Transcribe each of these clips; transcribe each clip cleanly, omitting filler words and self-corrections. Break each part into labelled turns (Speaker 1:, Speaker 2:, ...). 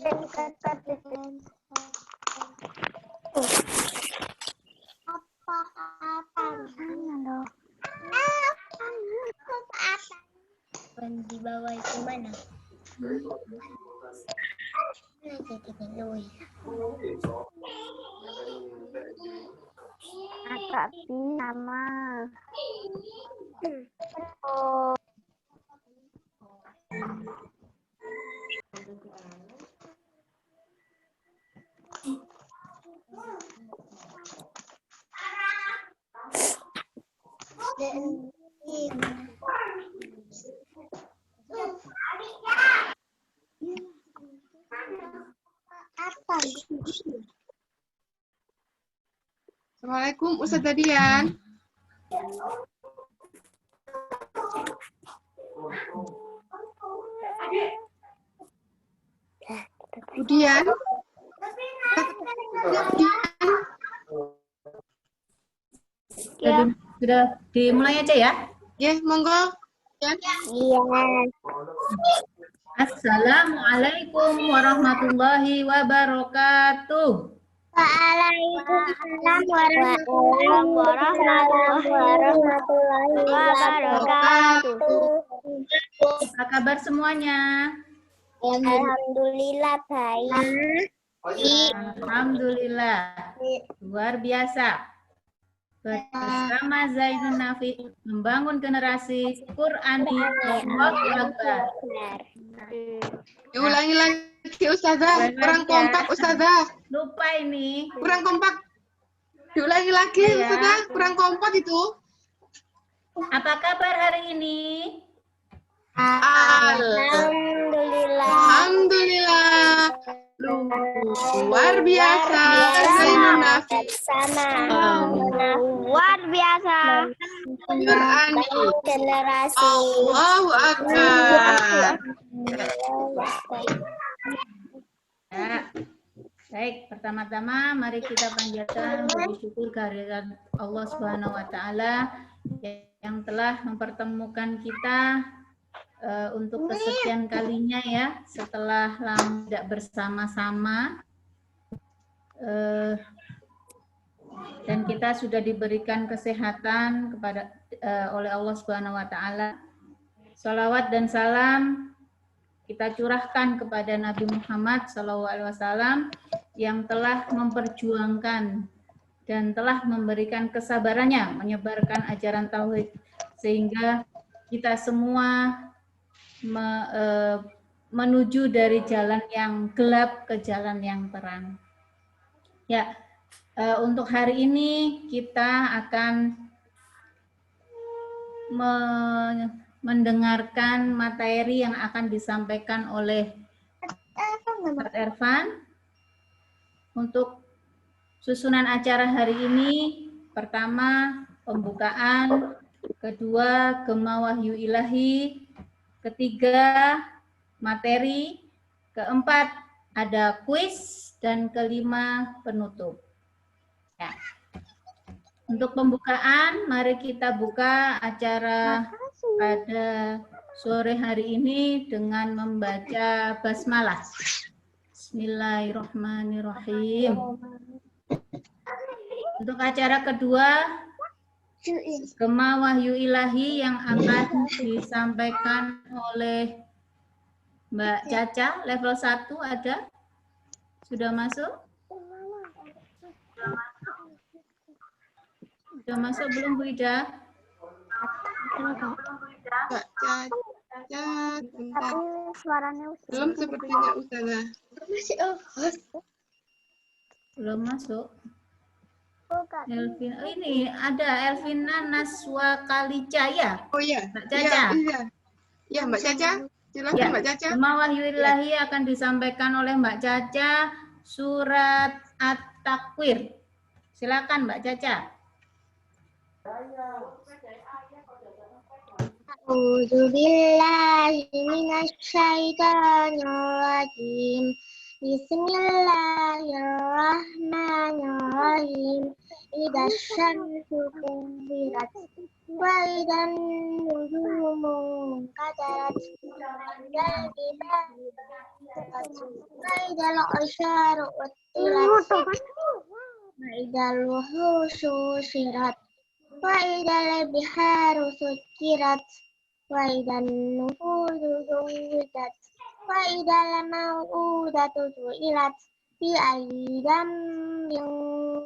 Speaker 1: Di bawah itu mana?
Speaker 2: Agak sama. Oh.
Speaker 3: Assalamualaikum Ustazah Dian. Kemudian
Speaker 4: sudah dimulai aja ya.
Speaker 3: Ya, monggo.
Speaker 2: Iya.
Speaker 4: Assalamualaikum warahmatullahi wabarakatuh.
Speaker 2: Waalaikumsalam warahmatullahi wabarakatuh.
Speaker 4: Apa kabar semuanya?
Speaker 2: Alhamdulillah baik.
Speaker 4: Alhamdulillah. Luar biasa. Bersama Zainun Nafi membangun generasi Qurani. Allahu Akbar.
Speaker 3: Diulangi lagi Ustazah, kurang kompak Ustazah.
Speaker 4: Lupa ini.
Speaker 3: Kurang kompak. Diulangi lagi
Speaker 4: Ya.
Speaker 3: Ustazah, kurang kompak itu.
Speaker 4: Apa kabar hari ini?
Speaker 2: Alhamdulillah.
Speaker 3: Alhamdulillah. Luar biasa. Zainun Nafi.
Speaker 2: Sama. Luar biasa.
Speaker 3: Qurani.
Speaker 2: Generasi.
Speaker 3: Allahu Akbar.
Speaker 4: Ya. Baik, pertama-tama mari kita panjatkan puji syukur kehadirat Allah Subhanahu wa taala yang telah mempertemukan kita untuk kesekian kalinya ya, setelah lama tidak bersama-sama. Dan kita sudah diberikan kesehatan oleh Allah Subhanahu wa taala. Shalawat dan salam kita curahkan kepada Nabi Muhammad SAW yang telah memperjuangkan dan telah memberikan kesabarannya menyebarkan ajaran tauhid sehingga kita semua menuju dari jalan yang gelap ke jalan yang terang. Ya, untuk hari ini kita akan mendengarkan materi yang akan disampaikan oleh Ustaz Ervan. Untuk susunan acara hari ini, pertama pembukaan, kedua Gema Wahyu Ilahi, ketiga materi, keempat ada kuis, dan kelima penutup. Ya. Untuk pembukaan, mari kita buka acara pada sore hari ini dengan membaca basmalah. Bismillahirrahmanirrahim. Untuk acara kedua, Gema Wahyu Ilahi yang akan disampaikan oleh Mbak Caca, level 1 ada? Sudah masuk? Sudah masuk belum Bu Ida?
Speaker 3: Mbak Cacat, bentar.
Speaker 2: Suaranya
Speaker 3: Belum sepertinya Ustazah.
Speaker 4: Belum masuk. Elvin, oh ini ada Elvina Naswa Kalicaya.
Speaker 3: Oh iya.
Speaker 4: Mbak Caca.
Speaker 3: Iya. Ya, Mbak Caca. Silakan
Speaker 4: Ya,
Speaker 3: Mbak Caca.
Speaker 4: Gema Wahyu Ilahi akan disampaikan oleh Mbak Caca surat At-Takwir. Silakan Mbak Caca.
Speaker 2: A'udzubillahi minasyaitonirrajim. Bismillahirrahmanirrahim. Idza syamsu kuwirat وإذا النجوم انكدرت وإذا الجبال سطت وإذا العشار عطلت وإذا الوحوش حشرت وإذا البحار سكرت وإذا النفوس زوجت وإذا الموءودة سئلت بأي ذنب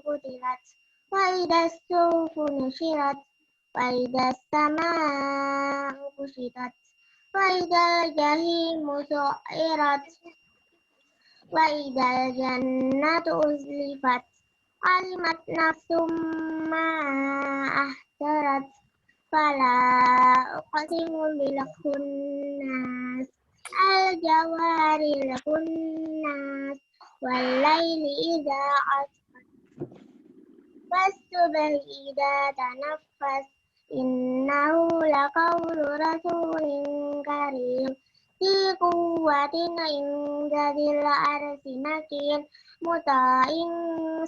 Speaker 2: قتلت وإذا الصحف نشرت وإذا السماء كشطت وإذا الجحيم سعرت وإذا الجنة أزلفت علمت نفس ما أحضرت فلا أقسم بالخناس الجوار الكناس والليل إذا عسعس والصبح إذا تنفس إنه لقول رسول كريم ذي قوة عند ذي العرش مكين مطاع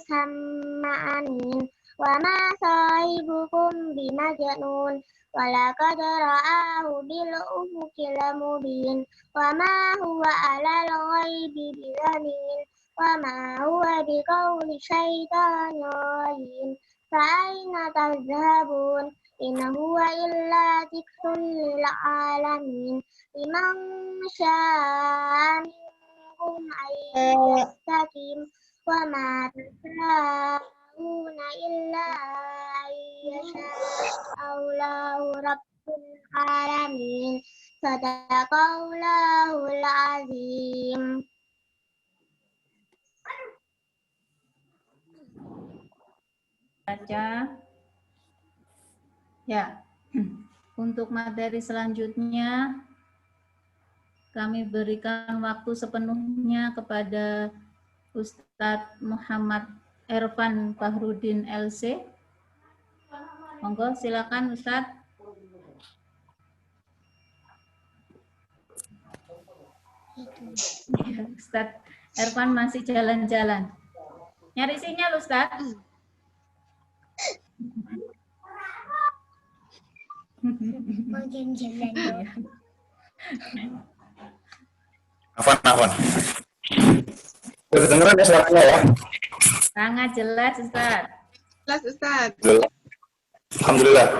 Speaker 2: ثم أمين وما صاحبكم بمجنون ولقد رآه بالأفق المبين وما هو على الغيب بضنين وما هو بقول شيطان رجيم فأين تذهبون إن هو إلا ذكر للعالمين لمن شاء منكم أن يستقيم وما تشاءون إلا أن يشاء الله رب العالمين صدق الله العظيم.
Speaker 4: Baca. Ya, untuk materi selanjutnya kami berikan waktu sepenuhnya kepada Ustadz Muhammad Ervan Fahrudin LC. Monggo silakan Ustadz. Ustadz Ervan masih jalan-jalan. Nyari sinyal Ustadz.
Speaker 1: Afwan. Kedengeran ya suaranya ya?
Speaker 4: Sangat jelas Ustadz.
Speaker 3: Jelas Ustaz.
Speaker 1: Alhamdulillah.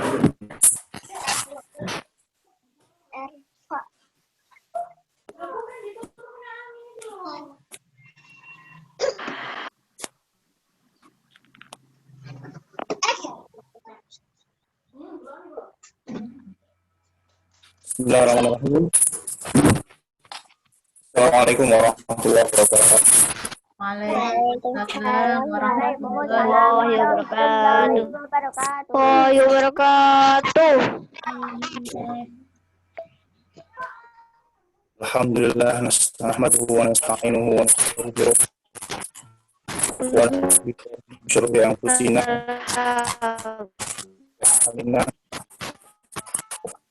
Speaker 1: Bismillahirrahmanirrahim. Assalamualaikum warahmatullahi wabarakatuh.
Speaker 4: Waalaikumsalam warahmatullahi
Speaker 2: wabarakatuh.
Speaker 1: Alhamdulillah nahmaduhu wa nasta'inuhu wa nastaghfiruh. Wa na'udzu billahi min syururi anfusina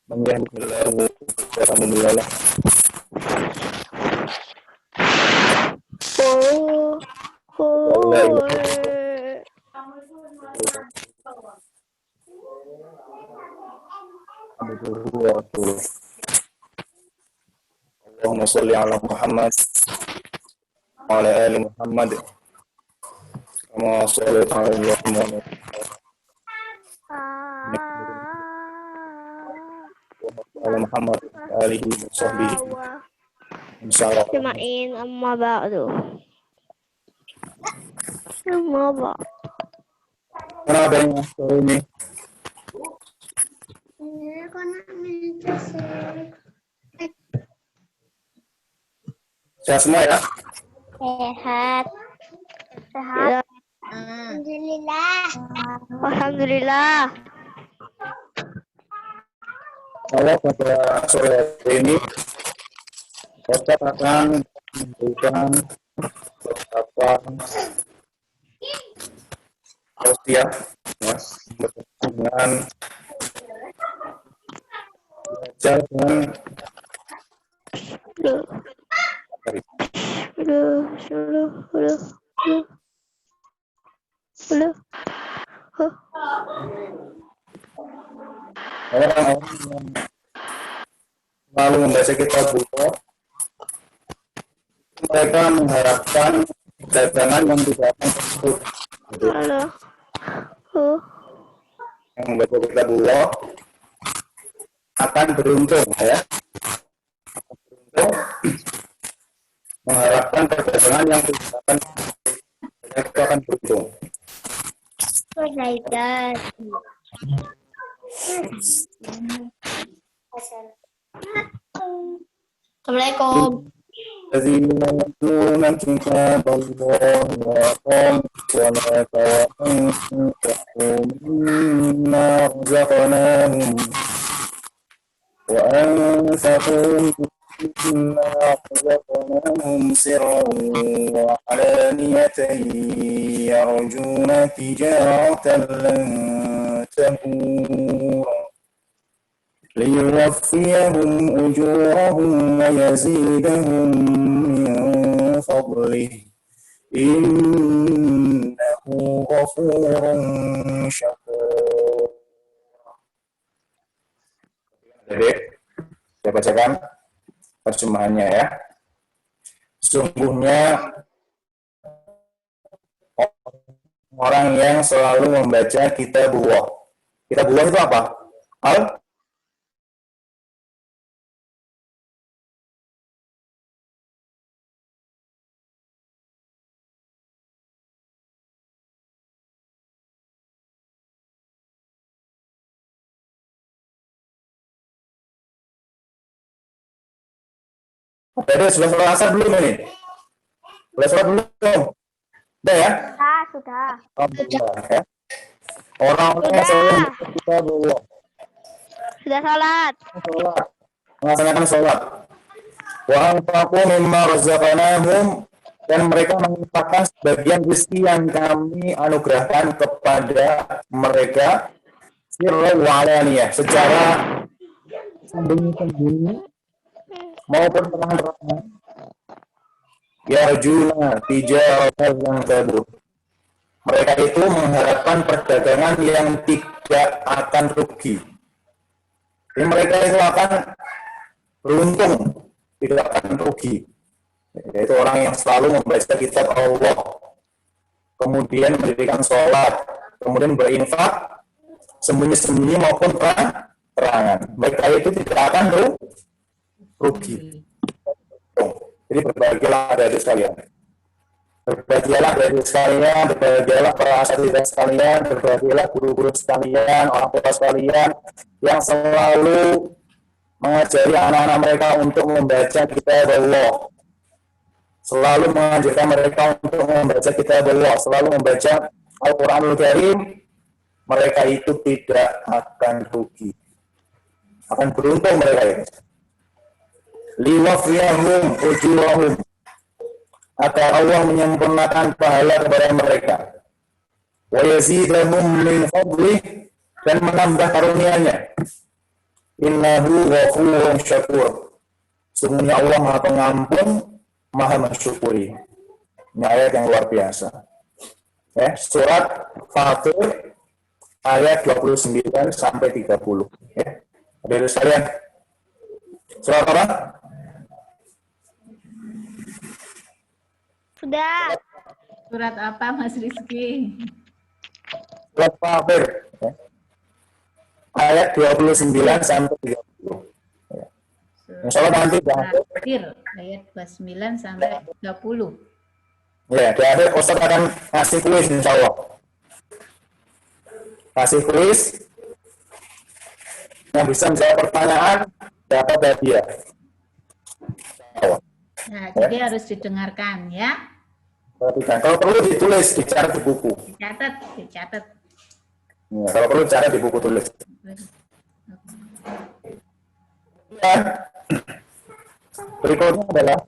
Speaker 1: man yahdihillahu fala mudilla lahu. Allahumma sholli ala Muhammad wa ala ali Muhammad kama shallaita ala Ibrahim wa ala Muhammad wa alihi wa sahbihi. Insyaallah.
Speaker 2: Semain amma ba'du.
Speaker 1: Kenapa yang sore ini? Sehat semua ya?
Speaker 2: Sehat. Alhamdulillah.
Speaker 1: Kalau pada sore hari ini Ustaz akan memberikan beberapa tausiah ya, dengan belajar dengan Orang-orang yang selalu membaca kitabullah, mereka mengharapkan dagangan yang tidak akan tertutup. Gitu.
Speaker 2: Halo.
Speaker 1: Yang membaca kitabullah akan beruntung, ya. Beruntung, mengharapkan perdagangan yang tidak akan mereka akan beruntung.
Speaker 2: Kebaikan. Assalamualaikum.
Speaker 1: الذين يتلون كتاب الله ولا وأنفقوا مما رزقناهم سرا وعلانية يرجون تجارة لن تبور ليوفيهم أجورهم ويزيدهم من فضله إنه غفور شكور. Jadi, saya bacakan terjemahannya ya. Sesungguhnya orang yang selalu membaca kitabullah. Kitabullah itu apa? Jadi sudah sholat asar belum ini? Sudah sholat belum? Sudah ya?
Speaker 2: Sudah.
Speaker 1: Alhamdulillah ya. Orang-orang yang selalu membaca kitabullah.
Speaker 2: Sudah sholat.
Speaker 1: Sholat. Melaksanakan sholat. Wa anfaqu mimma razaqnahum, dan mereka menginfakkan sebagian rezeki yang kami anugerahkan kepada mereka sirran wa alaniyah, secara sembunyi-sembunyi maupun terang-terangan. Yarjuna tijaratan yang tabur. Mereka itu mengharapkan perdagangan yang tidak akan rugi. Jadi mereka itu akan beruntung, tidak akan rugi. Yaitu orang yang selalu membaca kitab Allah, kemudian mendirikan sholat, kemudian berinfak sembunyi-sembunyi maupun terang-terangan. Mereka itu tidak akan rugi. Jadi berbahagialah adik-adik sekalian. Berbahagialah adik-adik sekalian, berbahagialah para asatidzah sekalian, berbahagialah guru-guru sekalian, orang tua sekalian yang selalu mengajari anak-anak mereka untuk membaca kitab Allah. Selalu mengajarkan mereka untuk membaca kitab Allah, selalu membaca Al-Qur'anul Karim. Mereka itu tidak akan rugi. Akan beruntung mereka itu. Liwafiyahum ujurahum, agar Allah menyempurnakan pahala kepada mereka. Wa yazidahum min fadlih, dan menambah karunia-Nya. Innahu ghafurun syakur. Sungguhnya Allah Maha Pengampun, Maha Mensyukuri. Ini ayat yang luar biasa. Ya, surat Fatir ayat 29 sampai 30. Ya. Adik-adik sekalian, surat apa?
Speaker 2: Sudah.
Speaker 4: Surat apa, Mas Rizky?
Speaker 1: Surat Fatir. Ya. Ayat 29 sampai 30. Ya. Insya Allah nanti
Speaker 4: Fatir, ayat 29 sampai 30.
Speaker 1: Ya, di akhir Ustaz akan kasih kuis insya Allah. Kasih kuis yang bisa menjawab pertanyaan dapat hadiah.
Speaker 4: Nah, jadi harus didengarkan ya.
Speaker 1: Kalau perlu ditulis, dicatat di buku.
Speaker 4: Dicatat.
Speaker 1: Ya, kalau perlu dicatat di buku tulis. Ya. Berikutnya adalah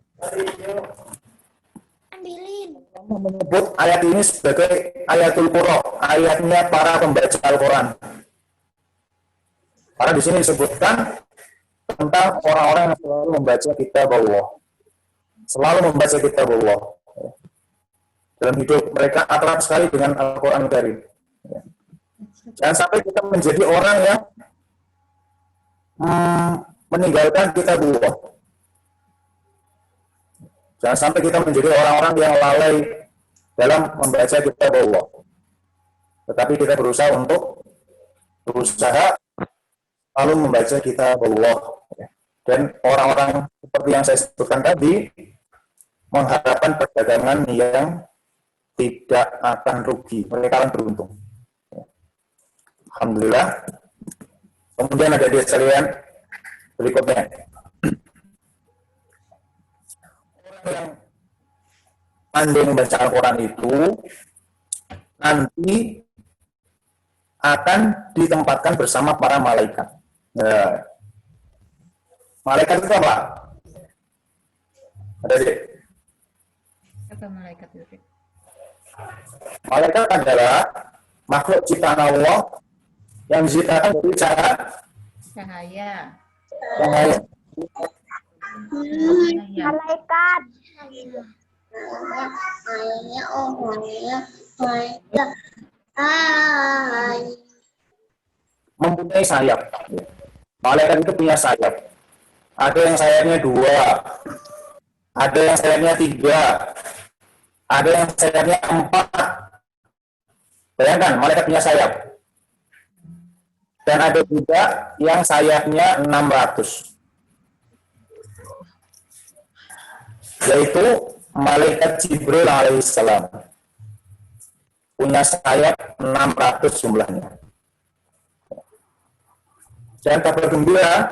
Speaker 1: menyebut ayat ini sebagai ayatul Qur'an, ayatnya para pembaca Al-Quran. Karena di sini disebutkan tentang orang-orang yang selalu membaca kitab Allah, selalu membaca kitab Allah. Dalam hidup mereka akrab sekali dengan Al-Quran Karim. Jangan sampai kita menjadi orang yang meninggalkan kitabullah. Jangan sampai kita menjadi orang-orang yang lalai dalam membaca kitabullah. Tetapi kita berusaha lalu membaca kitabullah. Dan orang-orang seperti yang saya sebutkan tadi mengharapkan perdagangan yang tidak akan rugi, mereka akan beruntung. Alhamdulillah. Kemudian ada di sekalian berikutnya. Orang yang pandai membaca Al-Quran itu nanti akan ditempatkan bersama para malaikat. Nah, malaikat itu apa? Ada di?
Speaker 4: Apa malaikat itu?
Speaker 1: Malaikat adalah makhluk ciptaan Allah yang diciptakan dari
Speaker 4: Cahaya.
Speaker 1: cahaya.
Speaker 2: Malaikat.
Speaker 1: Mempunyai sayap. Malaikat itu punya sayap. Ada yang sayapnya 2, ada yang sayapnya 3, ada yang sayapnya 4. Bayangkan, malaikat punya sayap. Dan ada juga yang sayapnya 600. Yaitu malaikat Jibril alaihissalam. Punya sayap 600 jumlahnya. Dan kabar gembira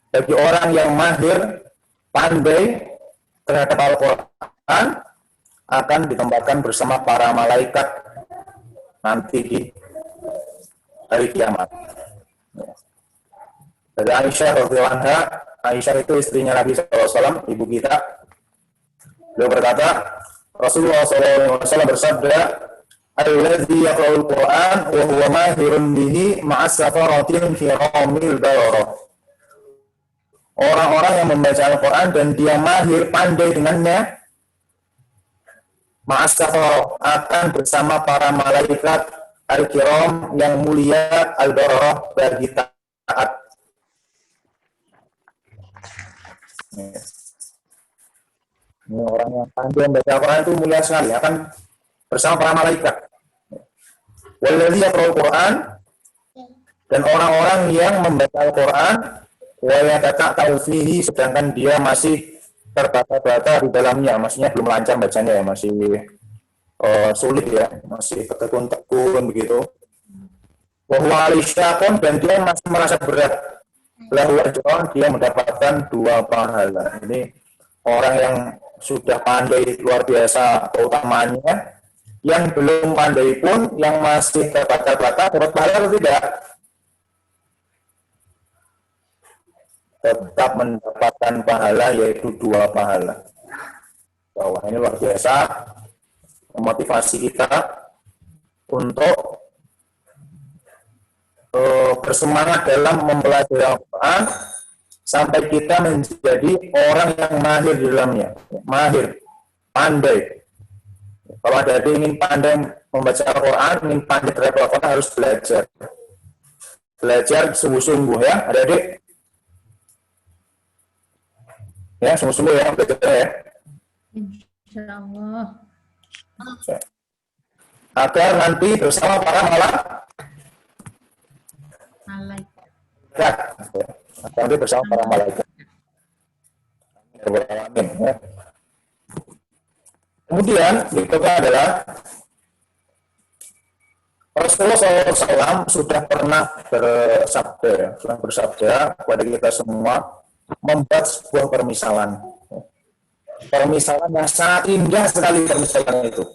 Speaker 1: bagi orang yang mahir, pandai terhadap Al-Quran akan ditempatkan bersama para malaikat nanti di hari kiamat. Dari Aisyah radhiyallahu anha, Aisyah itu istrinya Nabi SAW, ibu kita. Beliau berkata, Rasulullah SAW bersabda, "Alladzi yaqra'ul Qur'an wa huwa mahirun bihi ma'as safaratin kiramil bararah." Orang-orang yang membaca Al-Quran dan dia mahir, pandai dengannya, ma'as safarah, akan bersama para malaikat al-kiram yang mulia, al-bararah, bagi taat. Ini orang yang pandai membaca Al-Quran itu mulia sekali, akan bersama para malaikat. Walladzi yaqra'ul Qur'an, dan orang-orang yang membaca Al-Quran wa yatata'u fihi, sedangkan dia masih terbata-bata di dalamnya, maksudnya belum lancar bacanya ya, masih sulit ya, masih tekun-tekun begitu. Wa huwa alishaqun, dan dia masih merasa berat. Lahu ajrun, dia mendapatkan 2 pahala. Ini orang yang sudah pandai luar biasa keutamanya, yang belum pandai pun, yang masih terbata-bata, dapat pahala atau tidak? Tetap mendapatkan pahala, yaitu 2 pahala. Wah, ini luar biasa memotivasi kita untuk bersemangat dalam mempelajari Al-Quran sampai kita menjadi orang yang mahir di dalamnya, mahir, pandai. Kalau ada yang ingin pandai membaca Al-Quran, ingin pandai terhadap Al-Quran, harus belajar sungguh-sungguh ya, adik-adik. Ya, sungguh-sungguh ya, belajar ya.
Speaker 4: Insya Allah.
Speaker 1: Agar nanti bersama para malaikat. Agar nanti bersama para malaikat. Ya. Kemudian berikutnya adalah Rasulullah SAW sudah pernah bersabda kepada kita semua, membuat sebuah permisalan yang sangat indah sekali. Permisalan itu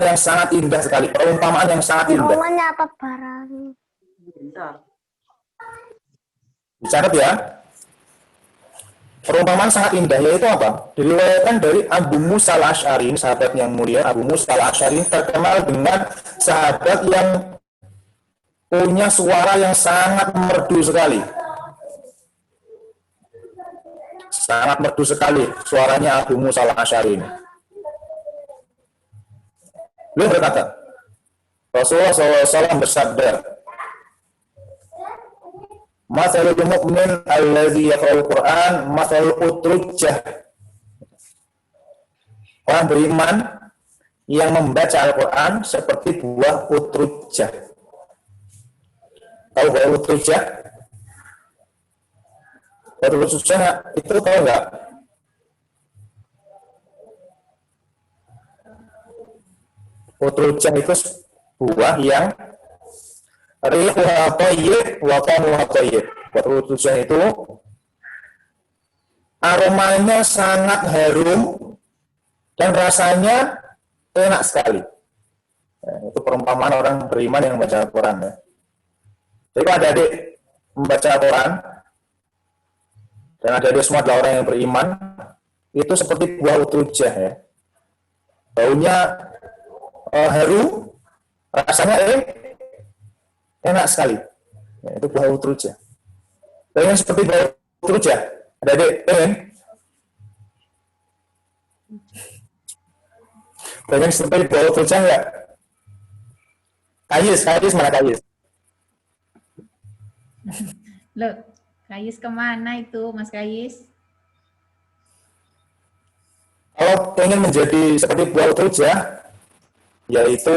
Speaker 1: yang sangat indah sekali, perumpamaan yang sangat indah.
Speaker 2: Hubungannya apa barang?
Speaker 1: Dicatat ya. Perumpamaan sangat indah, yaitu apa? Diriwayatkan dari Abu Musa al-Asy'ari, sahabat yang mulia. Abu Musa al-Asy'ari terkenal dengan sahabat yang punya suara yang sangat merdu sekali. Sangat merdu sekali suaranya Abu Musa al-Asy'ari ini. Beliau berkata, Rasulullah SAW bersabda, Masalul mu'min allazi yaqra'ul Qur'an masalul utrujah. Orang beriman yang membaca Al-Qur'an seperti buah utrujah. Tahu buah utrujah? Buah utrujah itu tahu enggak? Utrujah itu buah yang rihuha thayyib wa ta'muha thayyib. Utrujah itu aromanya sangat harum dan rasanya enak sekali. Nah, itu perumpamaan orang beriman yang membaca Al-Quran. Ya. Jadi kalau adik membaca Al-Quran dan adik semua adalah orang yang beriman, itu seperti buah utrujah ya. Baunya harum, rasanya enak sekali. Ya, itu buah utrujah. Pengen seperti buah utrujah? Ada adik pengen? Pengen seperti buah utrujah enggak? Kayis mana Kayis?
Speaker 4: Loh, Kayis kemana itu, Mas Kayis?
Speaker 1: Kalau pengen menjadi seperti buah utrujah, yaitu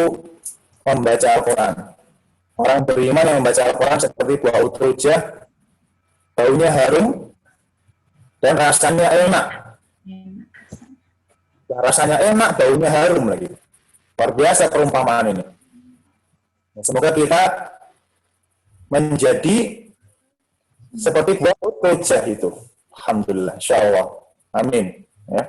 Speaker 1: membaca Al-Quran. Orang beriman yang membaca Al-Quran seperti buah utrujah, baunya harum dan rasanya enak. Rasanya enak, baunya harum lagi. Luar biasa perumpamaan ini. Semoga kita menjadi seperti buah utrujah itu. Alhamdulillah, insyaallah. Amin. Ya.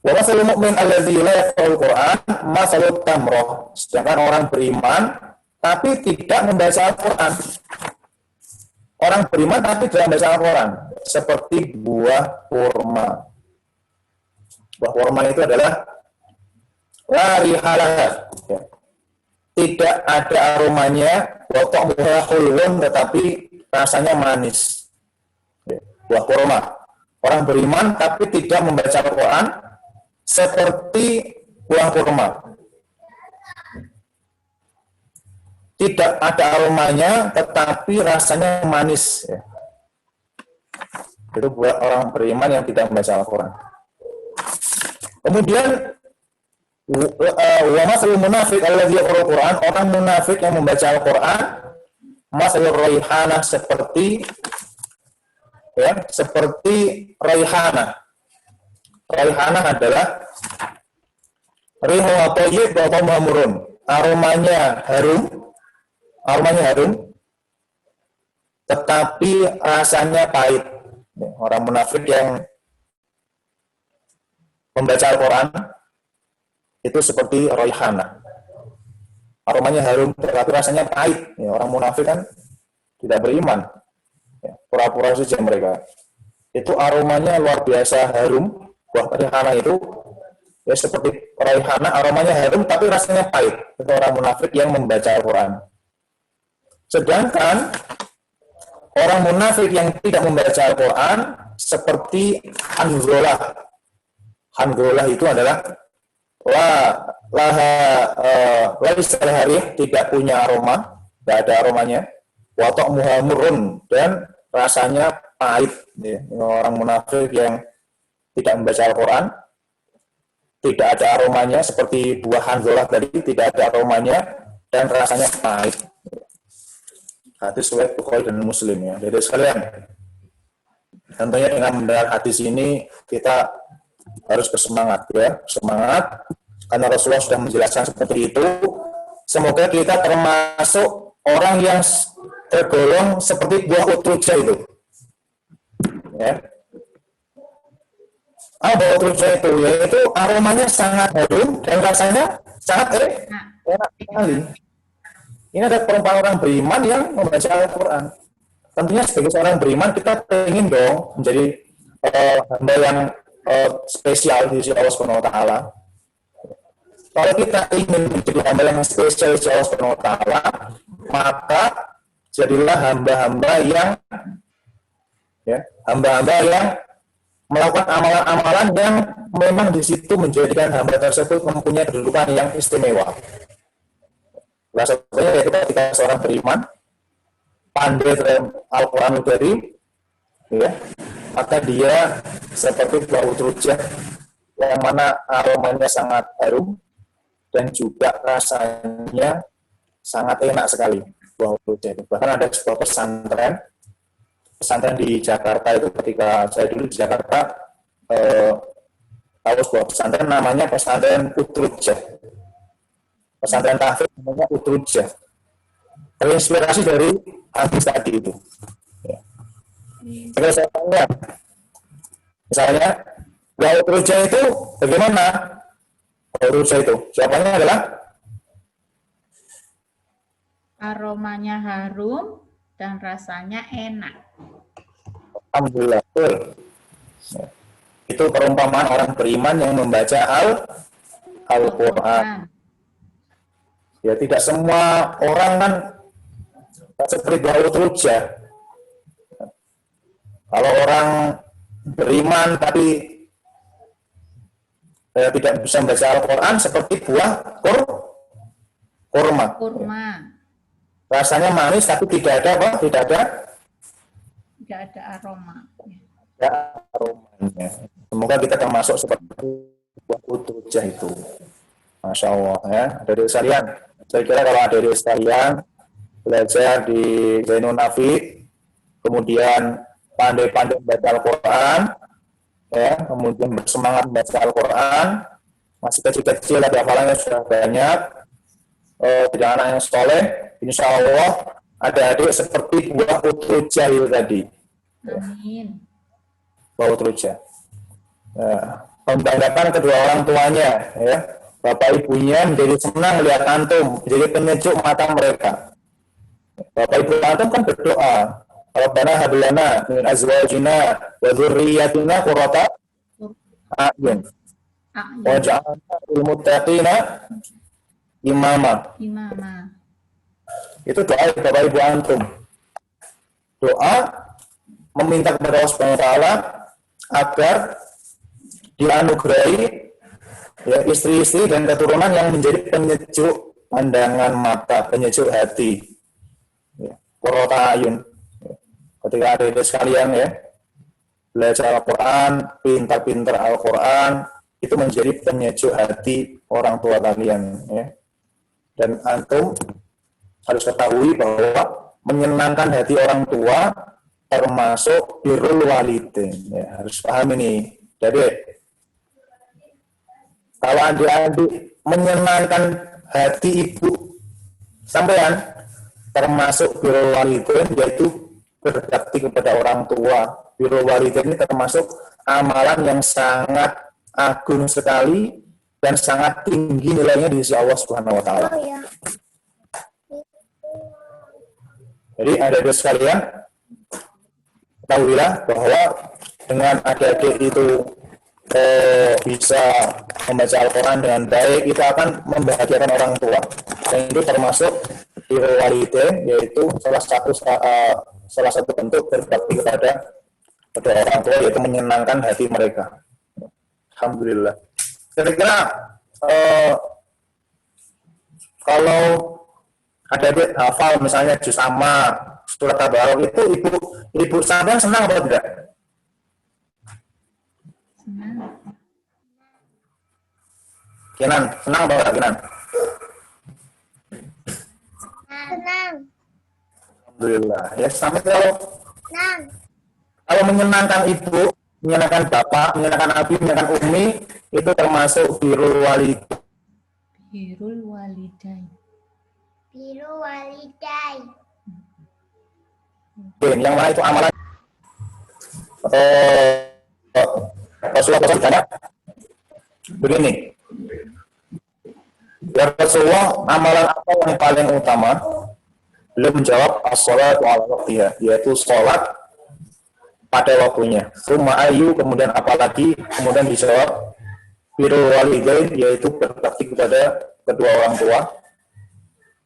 Speaker 1: Wa masalul mu'min allazi la yaqra'ul Qur'an masalut tamroh. Sedangkan orang beriman tapi tidak membaca Al-Qur'an. Orang beriman tapi tidak membaca Al-Qur'an seperti buah kurma. Buah kurma itu adalah la rihalah. Ya. Tidak ada aromanya, wa ta'muha hulun, tetapi rasanya manis. Ya. Buah kurma. Orang beriman tapi tidak membaca Al-Qur'an seperti buah kurma. Tidak ada aromanya, tetapi rasanya manis. Ya. Itu buat orang beriman yang tidak membaca Al-Quran. Kemudian, wa masalul munafik alladzi yaqra'ul Qur'an, orang munafik yang membaca Al-Quran, masalul raihanah seperti raihanah. Raihanah adalah rihuha thayyib wa ta'muha murrun. Aromanya harum, tetapi rasanya pahit. Orang munafik yang membaca Al-Quran itu seperti raihanah. Aromanya harum, tetapi rasanya pahit. Orang munafik kan tidak beriman. Pura-pura saja mereka. Itu aromanya luar biasa harum. Buah raihanah itu ya seperti raihanah, aromanya harum tapi rasanya pahit. Itu orang munafik yang membaca Al-Quran. Sedangkan orang munafik yang tidak membaca Al-Quran seperti Hanzalah. Hanzalah itu adalah tidak punya aroma, tidak ada aromanya. Wa ta'muha murrun, dan rasanya pahit. Orang munafik yang tidak membaca Al-Quran, tidak ada aromanya, seperti buah Hanzalah tadi, tidak ada aromanya, dan rasanya pahit. Hadis riwayat Bukhari dan Muslim ya. Jadi sekalian, tentunya dengan mendengar hadis ini, kita harus bersemangat ya. Semangat, karena Rasulullah sudah menjelaskan seperti itu. Semoga kita termasuk orang yang tergolong seperti buah utrujah itu. Ya. Buah utrujah itu, yaitu aromanya sangat harum dan rasanya sangat enak sekali. Ini ada perumpamaan orang beriman yang membaca Al-Quran. Tentunya sebagai seorang beriman kita ingin dong menjadi hamba yang spesial di sisi Allah Subhanahu Wa Taala. Kalau kita ingin menjadi hamba yang spesial di sisi Allah Subhanahu Wa Taala, maka jadilah hamba-hamba yang melakukan amalan-amalan yang memang di situ menjadikan hamba tersebut mempunyai kedudukan yang istimewa. Salah satunya yaitu ketika seorang beriman pandai dalam Al-Quranul Karim, ya, maka dia seperti buah utrujah yang mana aromanya sangat harum dan juga rasanya sangat enak sekali buah utrujah itu. Bahkan ada sebuah pesantren di Jakarta itu, ketika saya dulu di Jakarta tahu sebuah pesantren namanya pesantren Utrujah, pesantren tahfidz namanya Utrujah, terinspirasi dari hadis tadi itu. Ya. Jadi saya tanya, misalnya buah utrujah itu bagaimana? Buah utrujah itu jawabannya adalah
Speaker 4: Aromanya harum dan rasanya enak.
Speaker 1: alhamdulillah. Betul. Ya. Itu perumpamaan orang beriman yang membaca Al-Quran. Ya, tidak semua orang kan seperti buah utrujah. Kalau orang beriman tapi tidak bisa membaca Al-Quran, seperti buah kurma. Rasanya manis tapi tidak ada apa? Tidak ada
Speaker 4: aroma.
Speaker 1: Ya, aromanya. Semoga kita termasuk seperti buah utrujah itu. Masya Allah ya, adik-adik sekalian. Saya kira kalau adik-adik sekalian belajar di Zainul Nafi, kemudian pandai-pandai membaca Al-Quran, ya, kemudian bersemangat membaca Al-Quran, masih kecil-kecil ada hafalannya sudah banyak, tidak anak yang soleh, insya Allah adik-adik seperti buah utrujah itu tadi.
Speaker 4: Amin.
Speaker 1: Buah utrujah. Ya, membanggakan kedua orang tuanya, ya. Bapak ibunya menjadi senang melihat antum, menjadi penyejuk mata mereka. Bapak ibu antum kan berdoa, Rabbana hab lana min azwajina wa dzurriyyatina qurrata a'yun waj'alna lil muttaqina imama. Itu doa Bapak ibu antum. Doa meminta kepada Allah Subhanahu wa taala agar dianugerahi ya, istri-istri dan keturunan yang menjadi penyejuk pandangan mata, penyejuk hati. Ya, qurrata ayun. Ya. Ketika adik-adik sekalian ya belajar Al-Quran, pintar-pintar Al-Quran, itu menjadi penyejuk hati orang tua kalian. Ya. Dan antum harus ketahui bahwa menyenangkan hati orang tua termasuk birrul walidain. Ya, harus paham ini. Jadi kalau adik-adik menyenangkan hati ibu sampean, termasuk birrul walidain, yaitu berbakti kepada orang tua. Birrul walidain ini termasuk amalan yang sangat agung sekali dan sangat tinggi nilainya di sisi Allah Subhanahu wa taala. Jadi adik-adik sekalian, ketahuilah bahwa dengan adik-adik itu bisa membaca Al-Quran dengan baik, itu akan membahagiakan orang tua. Dan itu termasuk birrul walidain, yaitu salah satu bentuk berbakti kepada orang tua, yaitu menyenangkan hati mereka. Alhamdulillah. Kira-kira kalau adik-adik hafal misalnya juz amma, surat Tabarok, itu ibu sampean senang atau tidak? Kinan, senang atau tidak, Kinan?
Speaker 2: Senang.
Speaker 1: Alhamdulillah. Ya, sampai
Speaker 2: Senang.
Speaker 1: kalau menyenangkan ibu, menyenangkan bapak, menyenangkan abi, menyenangkan umi, itu termasuk birrul walidain.
Speaker 4: Birrul walidain.
Speaker 2: Birrul walidain.
Speaker 1: Yang mana itu amalan Rasulullah ditanya begini, ya Rasulullah, amalan apa yang paling utama? Beliau menjawab as-sholatu ala waqtiha, yaitu sholat pada waktunya. Summa ayu, kemudian apalagi, kemudian dijawab birrul walidain, yaitu berbakti kepada kedua orang tua.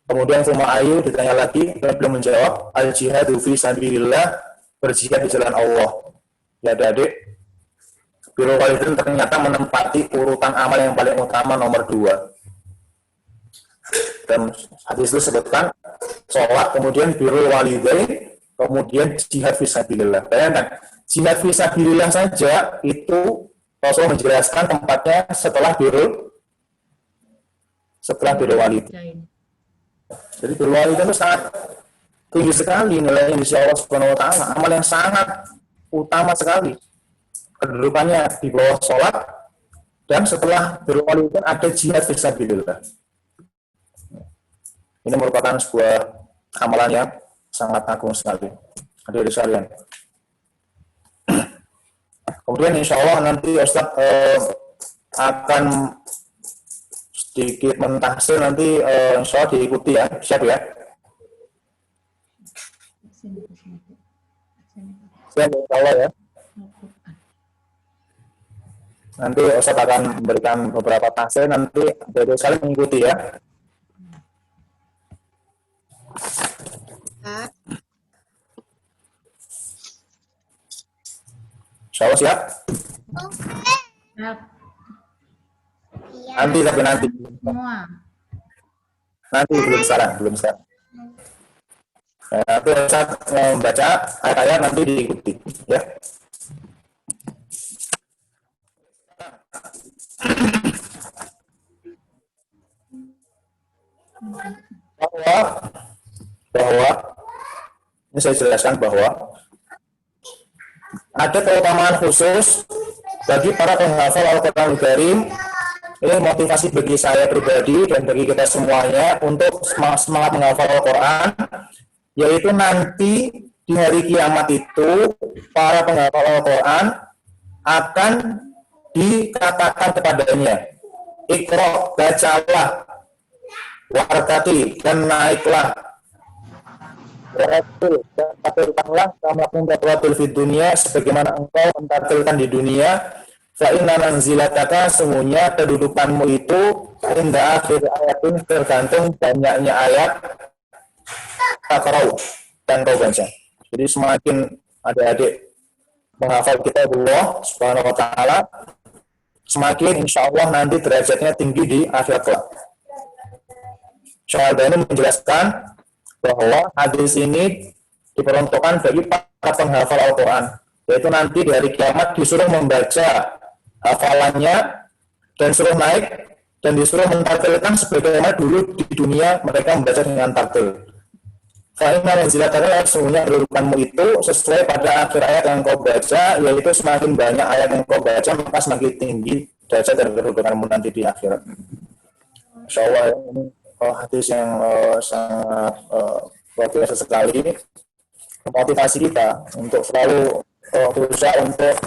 Speaker 1: Kemudian summa ayu, ditanya lagi, dan beliau menjawab al-jihadu fi sabilillah, berjihad di jalan Allah. Ya adik-adik, birrul walidain ternyata menempati urutan amal yang paling utama nomor 2. Dan hadis itu sebutkan sholat, kemudian birrul walidain, kemudian jihad fisabilillah. Bayangkan, jihad fisabilillah saja itu Rasul menjelaskan tempatnya setelah birrul walidain. Jadi birrul walidain itu sangat tinggi sekali nilainya di sisi Allah Subhanahu wa taala, amal yang sangat utama sekali. Kedudukannya di bawah sholat, dan setelah birrul walidain ada jihad fisabilillah. Ini merupakan sebuah amalan yang sangat agung sekali. Hadirin sekalian. Kemudian insya Allah nanti Ustaz akan sedikit mentahsir nanti insya Allah diikuti ya. Siap ya? Siap insya Allah ya. Nanti Ustaz akan memberikan beberapa tahsir, nanti dari sekali mengikuti ya. Insya Allah siap?
Speaker 4: Siap.
Speaker 1: Nanti tapi nanti.
Speaker 4: Semua.
Speaker 1: Nanti belum sekarang. Nanti Ustaz membaca ayat-ayat nanti diikuti ya. bahwa ini saya jelaskan bahwa ada keutamaan khusus bagi para penghafal Al-Quran Karim. Ini motivasi bagi saya pribadi dan bagi kita semuanya untuk semangat menghafal Al-Quran, yaitu nanti di hari kiamat itu para penghafal Al-Quran akan dikatakan kepadanya, Iqra, bacalah, warkati, dan naiklah, waratil, dan tampilkanlah kama kunta turatil fid dunia, sebagaimana engkau mentampilkan di dunia. Fa inna manzilataka, sungguhnya kedudukanmu itu inda akhir ayatin, tergantung banyaknya ayat takrau dan kau baca. Jadi semakin adik-adik menghafal kitabullah Subhanahu wa taala, semakin insya Allah nanti derajatnya tinggi di akhirat kelak. Syekh Albani menjelaskan bahwa hadis ini diperuntukkan bagi para penghafal Al-Quran, yaitu nanti di hari kiamat disuruh membaca hafalannya dan suruh naik dan disuruh mentartilkan sebagaimana dulu di dunia mereka membaca dengan tartil. Fa'inna manzilataka, sesungguhnya kedudukanmu itu sesuai pada akhir ayat yang kau baca, yaitu semakin banyak ayat yang kau baca maka semakin tinggi derajat dan kedudukanmu nanti di akhirat. Insyaallah ini hadis yang sangat luar biasa sekali, motivasi kita untuk selalu berusaha untuk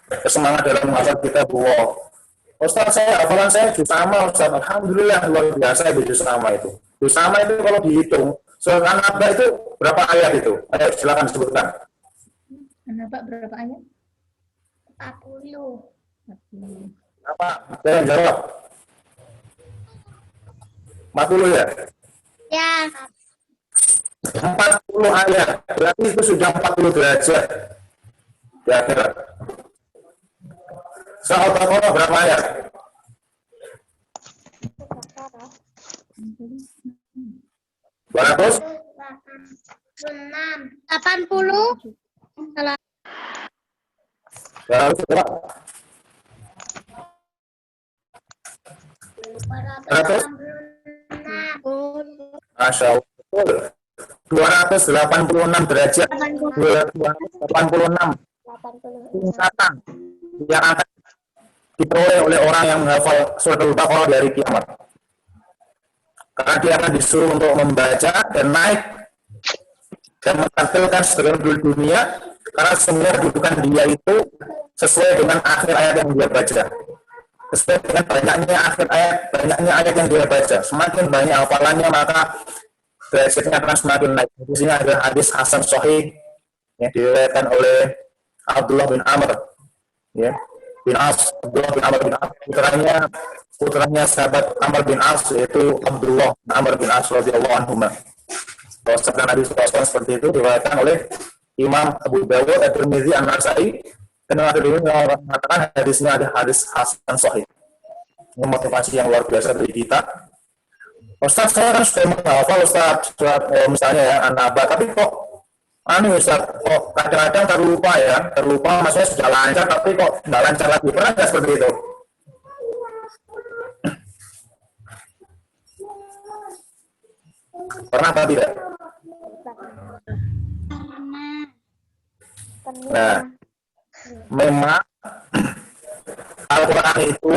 Speaker 1: bersemangat dalam menghafal kitabullah. Ustaz, hafalan saya juz sama, Ustaz. Alhamdulillah, luar biasa itu juz sama itu. Juz sama itu kalau dihitung surat An-Naba itu berapa ayat itu? Ayo silakan disebutkan.
Speaker 4: An-Naba berapa ayat?
Speaker 2: 40.
Speaker 1: Apa? Saya jawab. 40 ya?
Speaker 2: Ya.
Speaker 1: 40 ayat. Berarti itu sudah 40 derajat. Di akhirat. Surah Al-Baqarah berapa ayat? 200?
Speaker 2: 80.
Speaker 1: 200 berapa?
Speaker 2: 286.
Speaker 1: Masya Allah. 286 derajat. 286 tingkatan yang akan diperoleh oleh orang yang menghafal surat Al-Baqarah dari kiamat. Karena dia akan disuruh untuk membaca dan naik dan mentampilkan sebagian dunia, karena semua kedudukan dia itu sesuai dengan akhir ayat yang dia baca. Sesuai dengan banyaknya ayat yang dia baca. Semakin banyak hafalannya maka derajatnya akan semakin naik. Di sini ada hadis Hasan Sahih yang diriwayatkan oleh Abdullah bin Amr, ya, bin As, Abdullah bin Amr bin As, putranya sahabat Amr bin As, yaitu Abdullah bin Amr bin As radhiyallahu anhu. Bahwa sabda Nabi SAW seperti itu diriwayatkan oleh Imam Abu Dawud, At-Tirmidzi, An-Nasa'i, dan akhirnya mengatakan hadisnya ada hadis Hasan Sahih. Ini motivasi yang luar biasa bagi kita Ustaz, saya kan sudah menghafal Ustaz, misalnya ya An-Naba, tapi kok Ustaz, kok kadang-kadang terlupa, maksudnya sudah lancar, tapi kok nggak lancar lagi, pernah nggak seperti itu? Pernah apa tidak? Nah, memang Al-Quran itu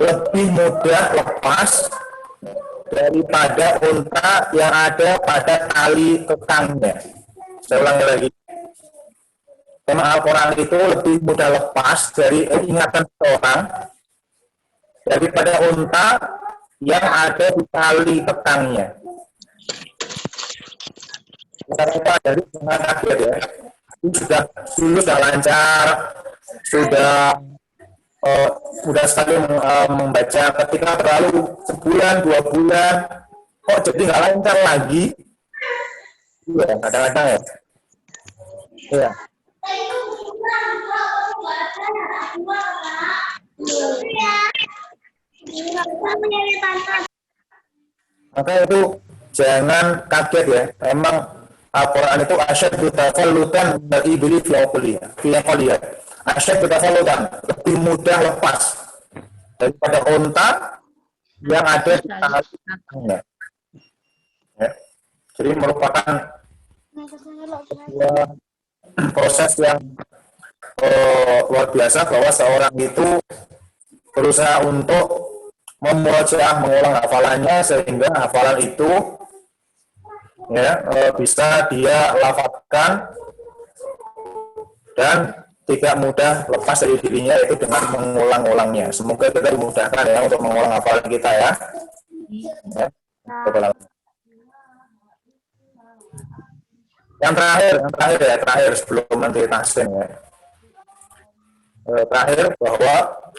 Speaker 1: lebih mudah lepas daripada unta yang ada pada tali kekangnya. Saya ulangi lagi. Memang Al-Quran itu lebih mudah lepas dari ingatan seorang daripada unta yang ada di tali kekangnya. Kita dari dengan kaget ya. Itu sudah lancar, sudah sekali membaca, ketika terlalu sebulan 2 bulan kok jadi nggak lancar lagi. Iya, kadang-kadang ya. Iya. Maka itu jangan kaget ya. Emang Al-Quran itu asyaddu tafallutan dari iblis fi aqliha. Asyaddu tafallutan, lebih mudah lepas daripada unta yang ada di tangannya. Ya. Jadi merupakan proses yang luar biasa bahwa seorang itu berusaha untuk mengulang hafalannya sehingga hafalan itu ya bisa dia lafadzkan dan tidak mudah lepas dari dirinya itu dengan mengulang-ulangnya. Semoga kita dimudahkan ya untuk mengulang hafalan kita ya. Yang terakhir sebelum nanti Taslim ya. Terakhir bahwa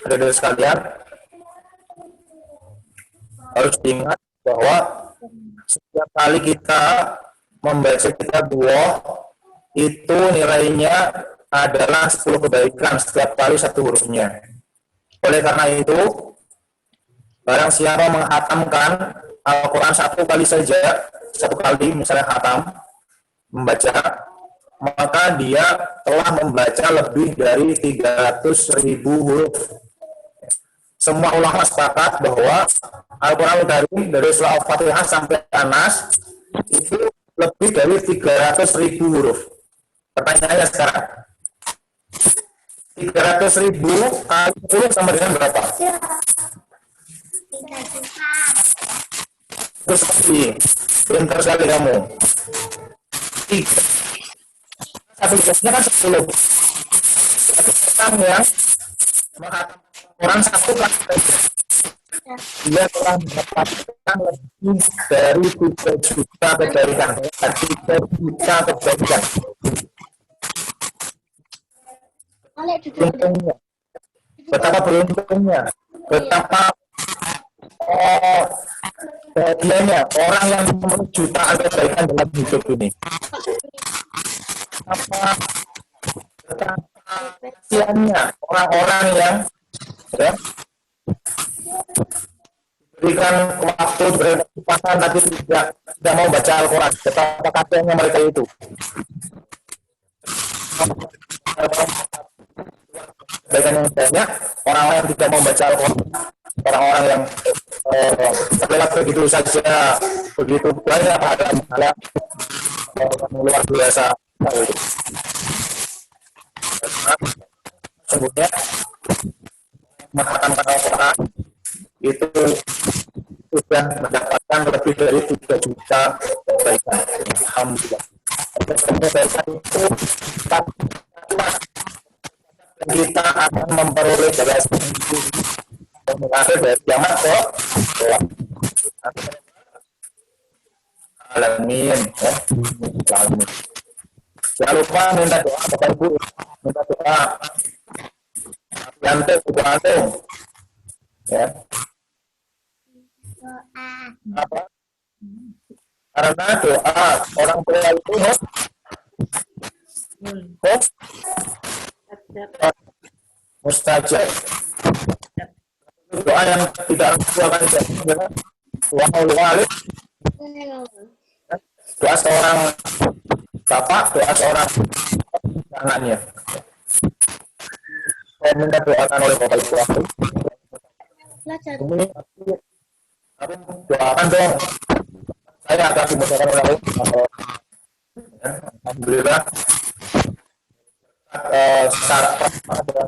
Speaker 1: adik-adik sekalian harus diingat bahwa setiap kali kita membaca kitab dua itu nilainya adalah 10 kebaikan setiap kali 1 hurufnya. Oleh karena itu, barang siapa menghatamkan Al-Quran 1 kali saja, 1 kali misalnya khatam membaca, maka dia telah membaca lebih dari 300.000 huruf. Semua ulama sepakat bahwa Al-Quran dari surah Al-Fatihah sampai An-Nas itu lebih dari 300.000 huruf. Pertanyaannya sekarang, 300.000 kali 10 sama dengan berapa?
Speaker 2: 3 juta.
Speaker 1: Terus sekali, pintar sekali kamu. 1 jutasnya kan 10. Orang yang menghatam orang 1 kali saja, dia telah mendapatkan lebih dari 3 juta kebaikan. 3 juta kebaikan. Beruntungnya, betapa beruntungnya, betapa bahagianya orang yang memenuhi jutaan kebaikan dalam hidup ini. Betapa kasihannya orang-orang yang ya, berikan waktu, berikan kesempatan tapi tidak mau baca Al-Quran. Betapa kasihannya mereka itu. Kebaikan yang banyak, orang-orang yang tidak mau baca Al-Quran, orang-orang yang begitu saja, begitu banyak pahala yang luar biasa. Sebutnya mengatakan Al-Quran itu sudah mendapatkan lebih dari 3 juta kebaikan. Alhamdulillah. Kebaikan itu kita akan memperoleh dari akhir dari kiamat kok. Alamin ya. Alamin. Jangan lupa minta doa Bapak Ibu, minta doa. Yanti juga antum. Ya. Apa? Karena doa orang tua itu mustajab. doa yang tidak akan adalah doa seorang bapak, doa seorang anaknya. Saya minta doakan oleh Bapak Ibu aku. Ini aku doakan dong. Saya akan dimudahkan oleh Allah. Alhamdulillah. Syarat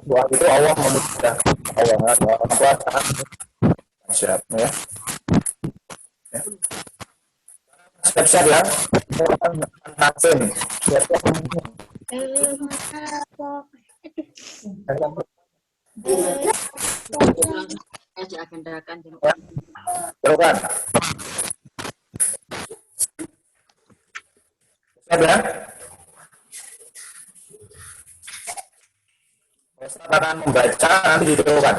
Speaker 1: doa itu Allah memudahkan. Allah doa sangat siap ya. Siap-siap ya. Hakim. Terukan. Siap ya. Ustaz akan membaca, nanti diterukan.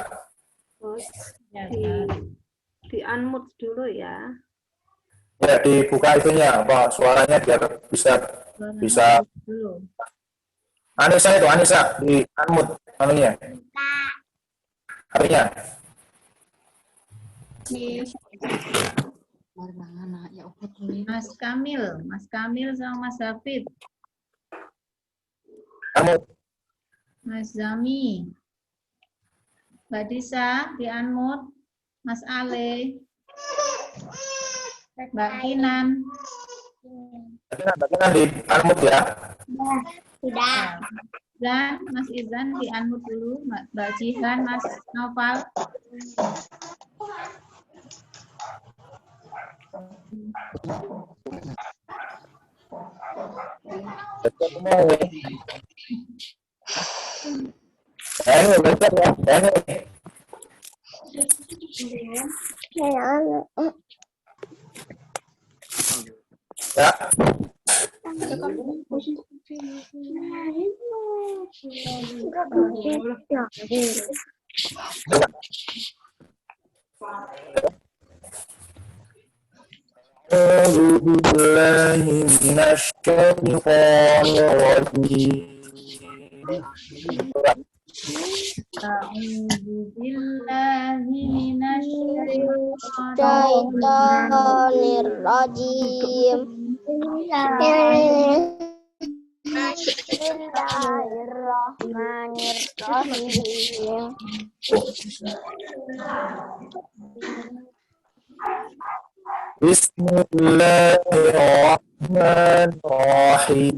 Speaker 5: Di unmute dulu ya.
Speaker 1: Ya, dibuka itunya, apa suaranya biar bisa. Anissa itu, Anissa di unmute anunya. Harinya.
Speaker 4: Mas Kamil sama Mas Hafid.
Speaker 1: Unmute.
Speaker 4: Mas Zami. Mbak Disa di unmute. Mas Ale. Mbak Kinan.
Speaker 1: Bagaimana di unmute ya?
Speaker 2: Sudah.
Speaker 4: Dan Mas Izan di unmute dulu. Mbak Jihan, Mas Noval.
Speaker 1: Ya. أعوذ بالله من الشيطان الرجيم.
Speaker 4: A'udzu billahi minasyaitonir
Speaker 2: Syaitanir rajim. Bismillahirrahmanirrahim.
Speaker 1: Bismillahirrahmanirrahim.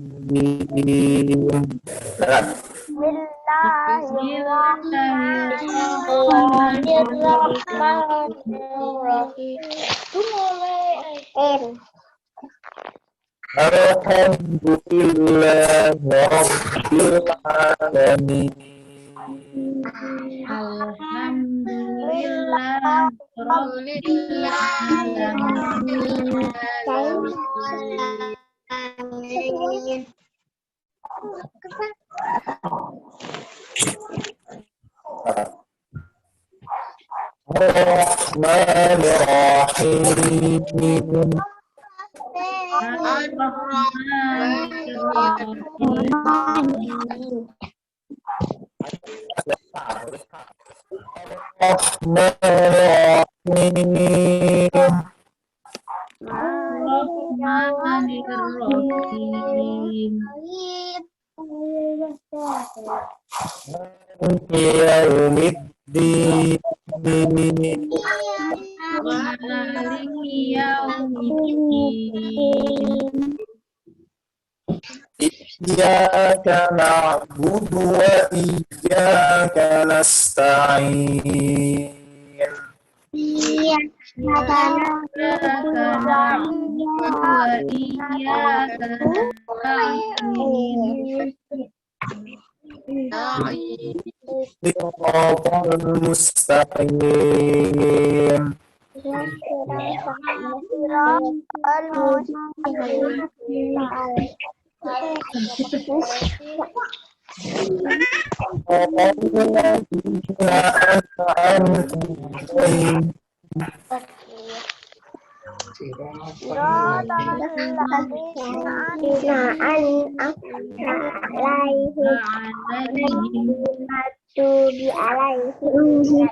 Speaker 2: Bismillahirrahmanirrahim.
Speaker 1: Alhamdulillah Rabbil Alamin.
Speaker 4: Alhamdulillah Rabbil alamin.
Speaker 1: Ar-Rahmanir-Rahim.
Speaker 4: Bismillahirrahmanirrahim.
Speaker 1: Yaumiddin.
Speaker 4: Maliki yaumiddin.
Speaker 1: Iyyaka na'budu wa iyyaka nasta'in.
Speaker 4: Iyyaka na'budu wa iyyaka nasta'in.
Speaker 1: Siratal mustaqim.
Speaker 2: Alaihim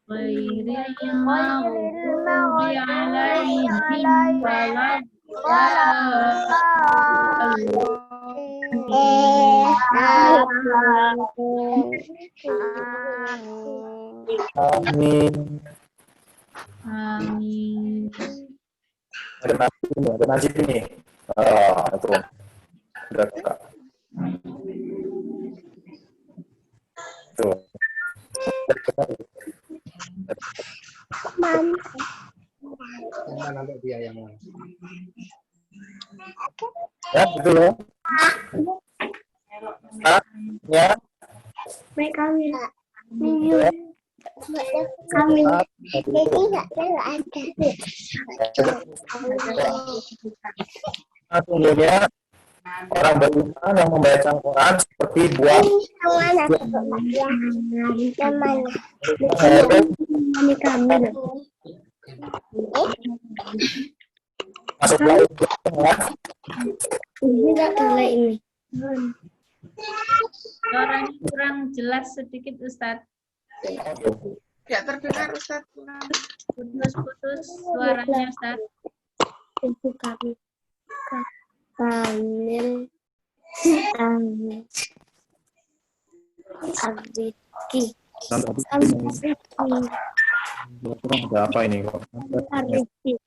Speaker 4: Ghairil maghdubi alaihim
Speaker 1: Amin.
Speaker 4: Amin.
Speaker 1: Ada nasib ini. Ah, itu. Udah, Kak. Tuh. Ya, betul ya. Ah, ya.
Speaker 2: Kami.
Speaker 1: Ya.
Speaker 2: Kami.
Speaker 1: Ah,
Speaker 2: Jadi nggak ada.
Speaker 1: nah, sungguhnya orang beriman yang membaca Al-Quran seperti buah
Speaker 2: Yang mana?
Speaker 1: Ini
Speaker 2: Kami.
Speaker 1: masuk laut ya.
Speaker 2: Ini nggak boleh ini.
Speaker 4: Suaranya kurang jelas sedikit, Ustadz.
Speaker 3: Ya terdengar Ustaz.
Speaker 4: Putus-putus suaranya, Ustadz.
Speaker 2: Ibu kami. Kamil. Arifki.
Speaker 1: Ada apa ini kok?
Speaker 2: Arifki.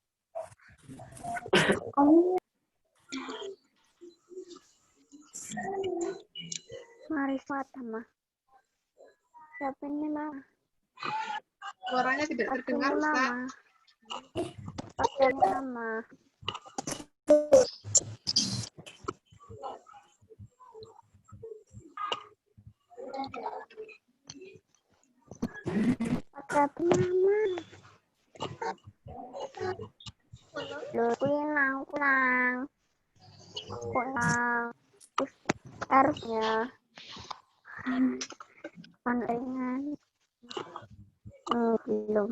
Speaker 2: Marifat mah. Siapa ini mah?
Speaker 3: Suaranya tidak terdengar Ustaz.
Speaker 2: Pakai nama. Pakai nama. Kulang. Harusnya. Pandangan. Belum.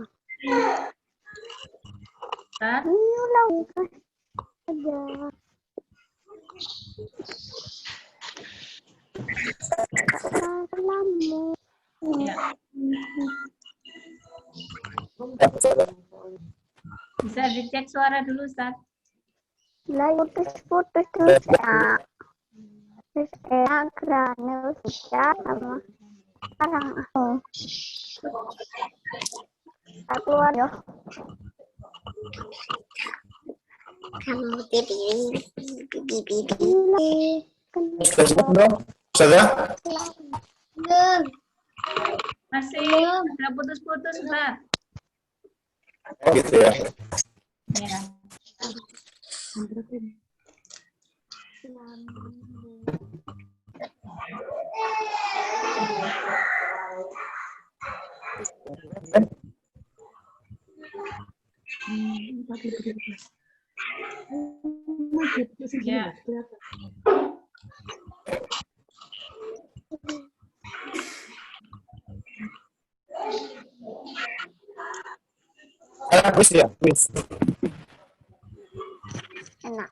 Speaker 4: Ustadz,
Speaker 2: Ulang. Ada. Lama.
Speaker 4: ya. Bisa dicek suara dulu, Ustadz.
Speaker 2: Lah putus terus ya. Terus kerana susah sama orang aku. Aku ada. Kamu pipi.
Speaker 1: Sudah cukup dong? Sudah?
Speaker 4: Masih ada putus-putus, Ustadz.
Speaker 1: Oh gitu ya.
Speaker 4: Ya. Ya.
Speaker 1: Kuis ya, kuis.
Speaker 2: Enak.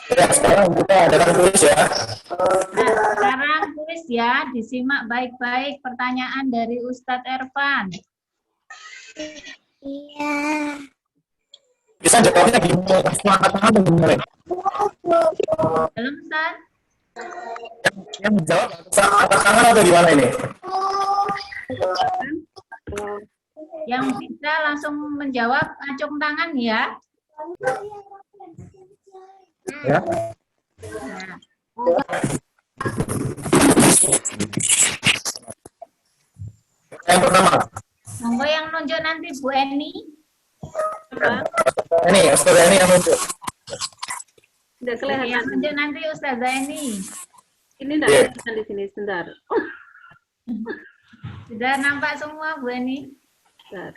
Speaker 1: Ya, sekarang kita adakan kuis ya.
Speaker 4: Nah, sekarang tulis ya, disimak baik-baik pertanyaan dari Ustadz Ervan.
Speaker 2: Iya.
Speaker 1: Bisa jawabnya gimana? Angkat tangan atau gimana?
Speaker 4: Belum, Ustadz?
Speaker 1: Yang menjawab angkat tangan atau gimana ini?
Speaker 4: Yang bisa langsung menjawab, acung tangan ya.
Speaker 1: Ya.
Speaker 4: Nah,
Speaker 1: Yang pertama.
Speaker 4: monggo yang nunjuk nanti Bu Eni. Coba.
Speaker 1: Ini, Ustaz ini yang muncul.
Speaker 5: Tidak kelihatan.
Speaker 4: Yang nunjuk nanti Ustazah Eni.
Speaker 5: Ini tidak kelihatan di sini, sebentar.
Speaker 4: Sudah nampak semua Bu Eni?
Speaker 5: Sebentar.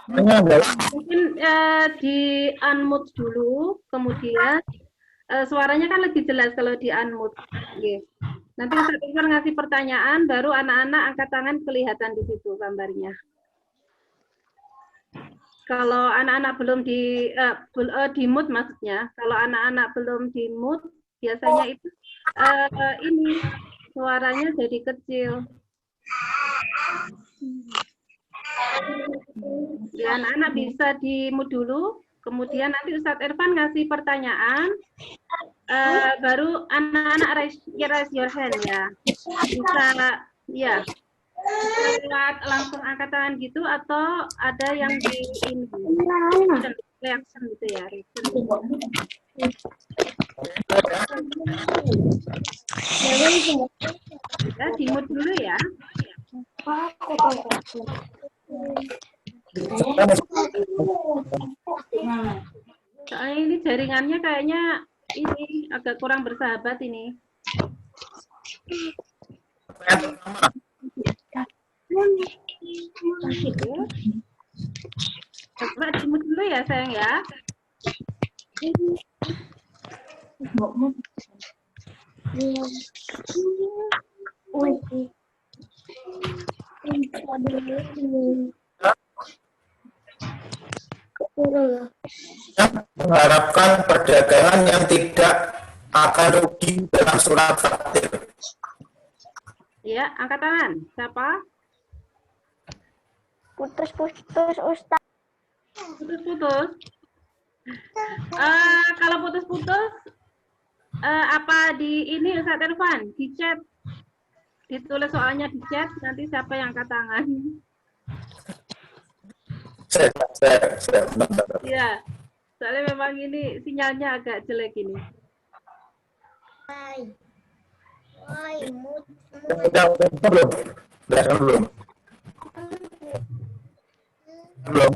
Speaker 5: Mungkin di unmute dulu, kemudian suaranya kan lebih jelas kalau di unmute. Oke. Nanti Ustaz Irfan ngasih pertanyaan, baru anak-anak angkat tangan kelihatan di situ gambarnya. Kalau anak-anak belum di mute maksudnya, kalau anak-anak belum di mute, biasanya itu ini suaranya jadi kecil. Ya, anak-anak bisa di mute dulu, kemudian nanti Ustadz Irfan ngasih pertanyaan, baru anak-anak raise your hand ya. Bisa ya. Lewat langsung angkat tangan gitu atau ada yang di ini reaction gitu ya, ya di mute dulu ya. Soalnya ini jaringannya kayaknya ini agak kurang bersahabat ini. Coba dimut dulu ya sayang ya.
Speaker 1: Mengharapkan perdagangan yang tidak akan rugi dalam surat Fatir.
Speaker 5: Ya, angkat tangan. Siapa?
Speaker 2: Putus-putus Ustaz.
Speaker 5: Putus-putus. Kalau putus-putus, apa di ini Ustaz Irfan? Di chat. Ditulis soalnya di chat, nanti siapa yang angkat tangan.
Speaker 1: Saya.
Speaker 5: Iya, soalnya memang ini sinyalnya agak jelek ini.
Speaker 1: Udah belum? Belum.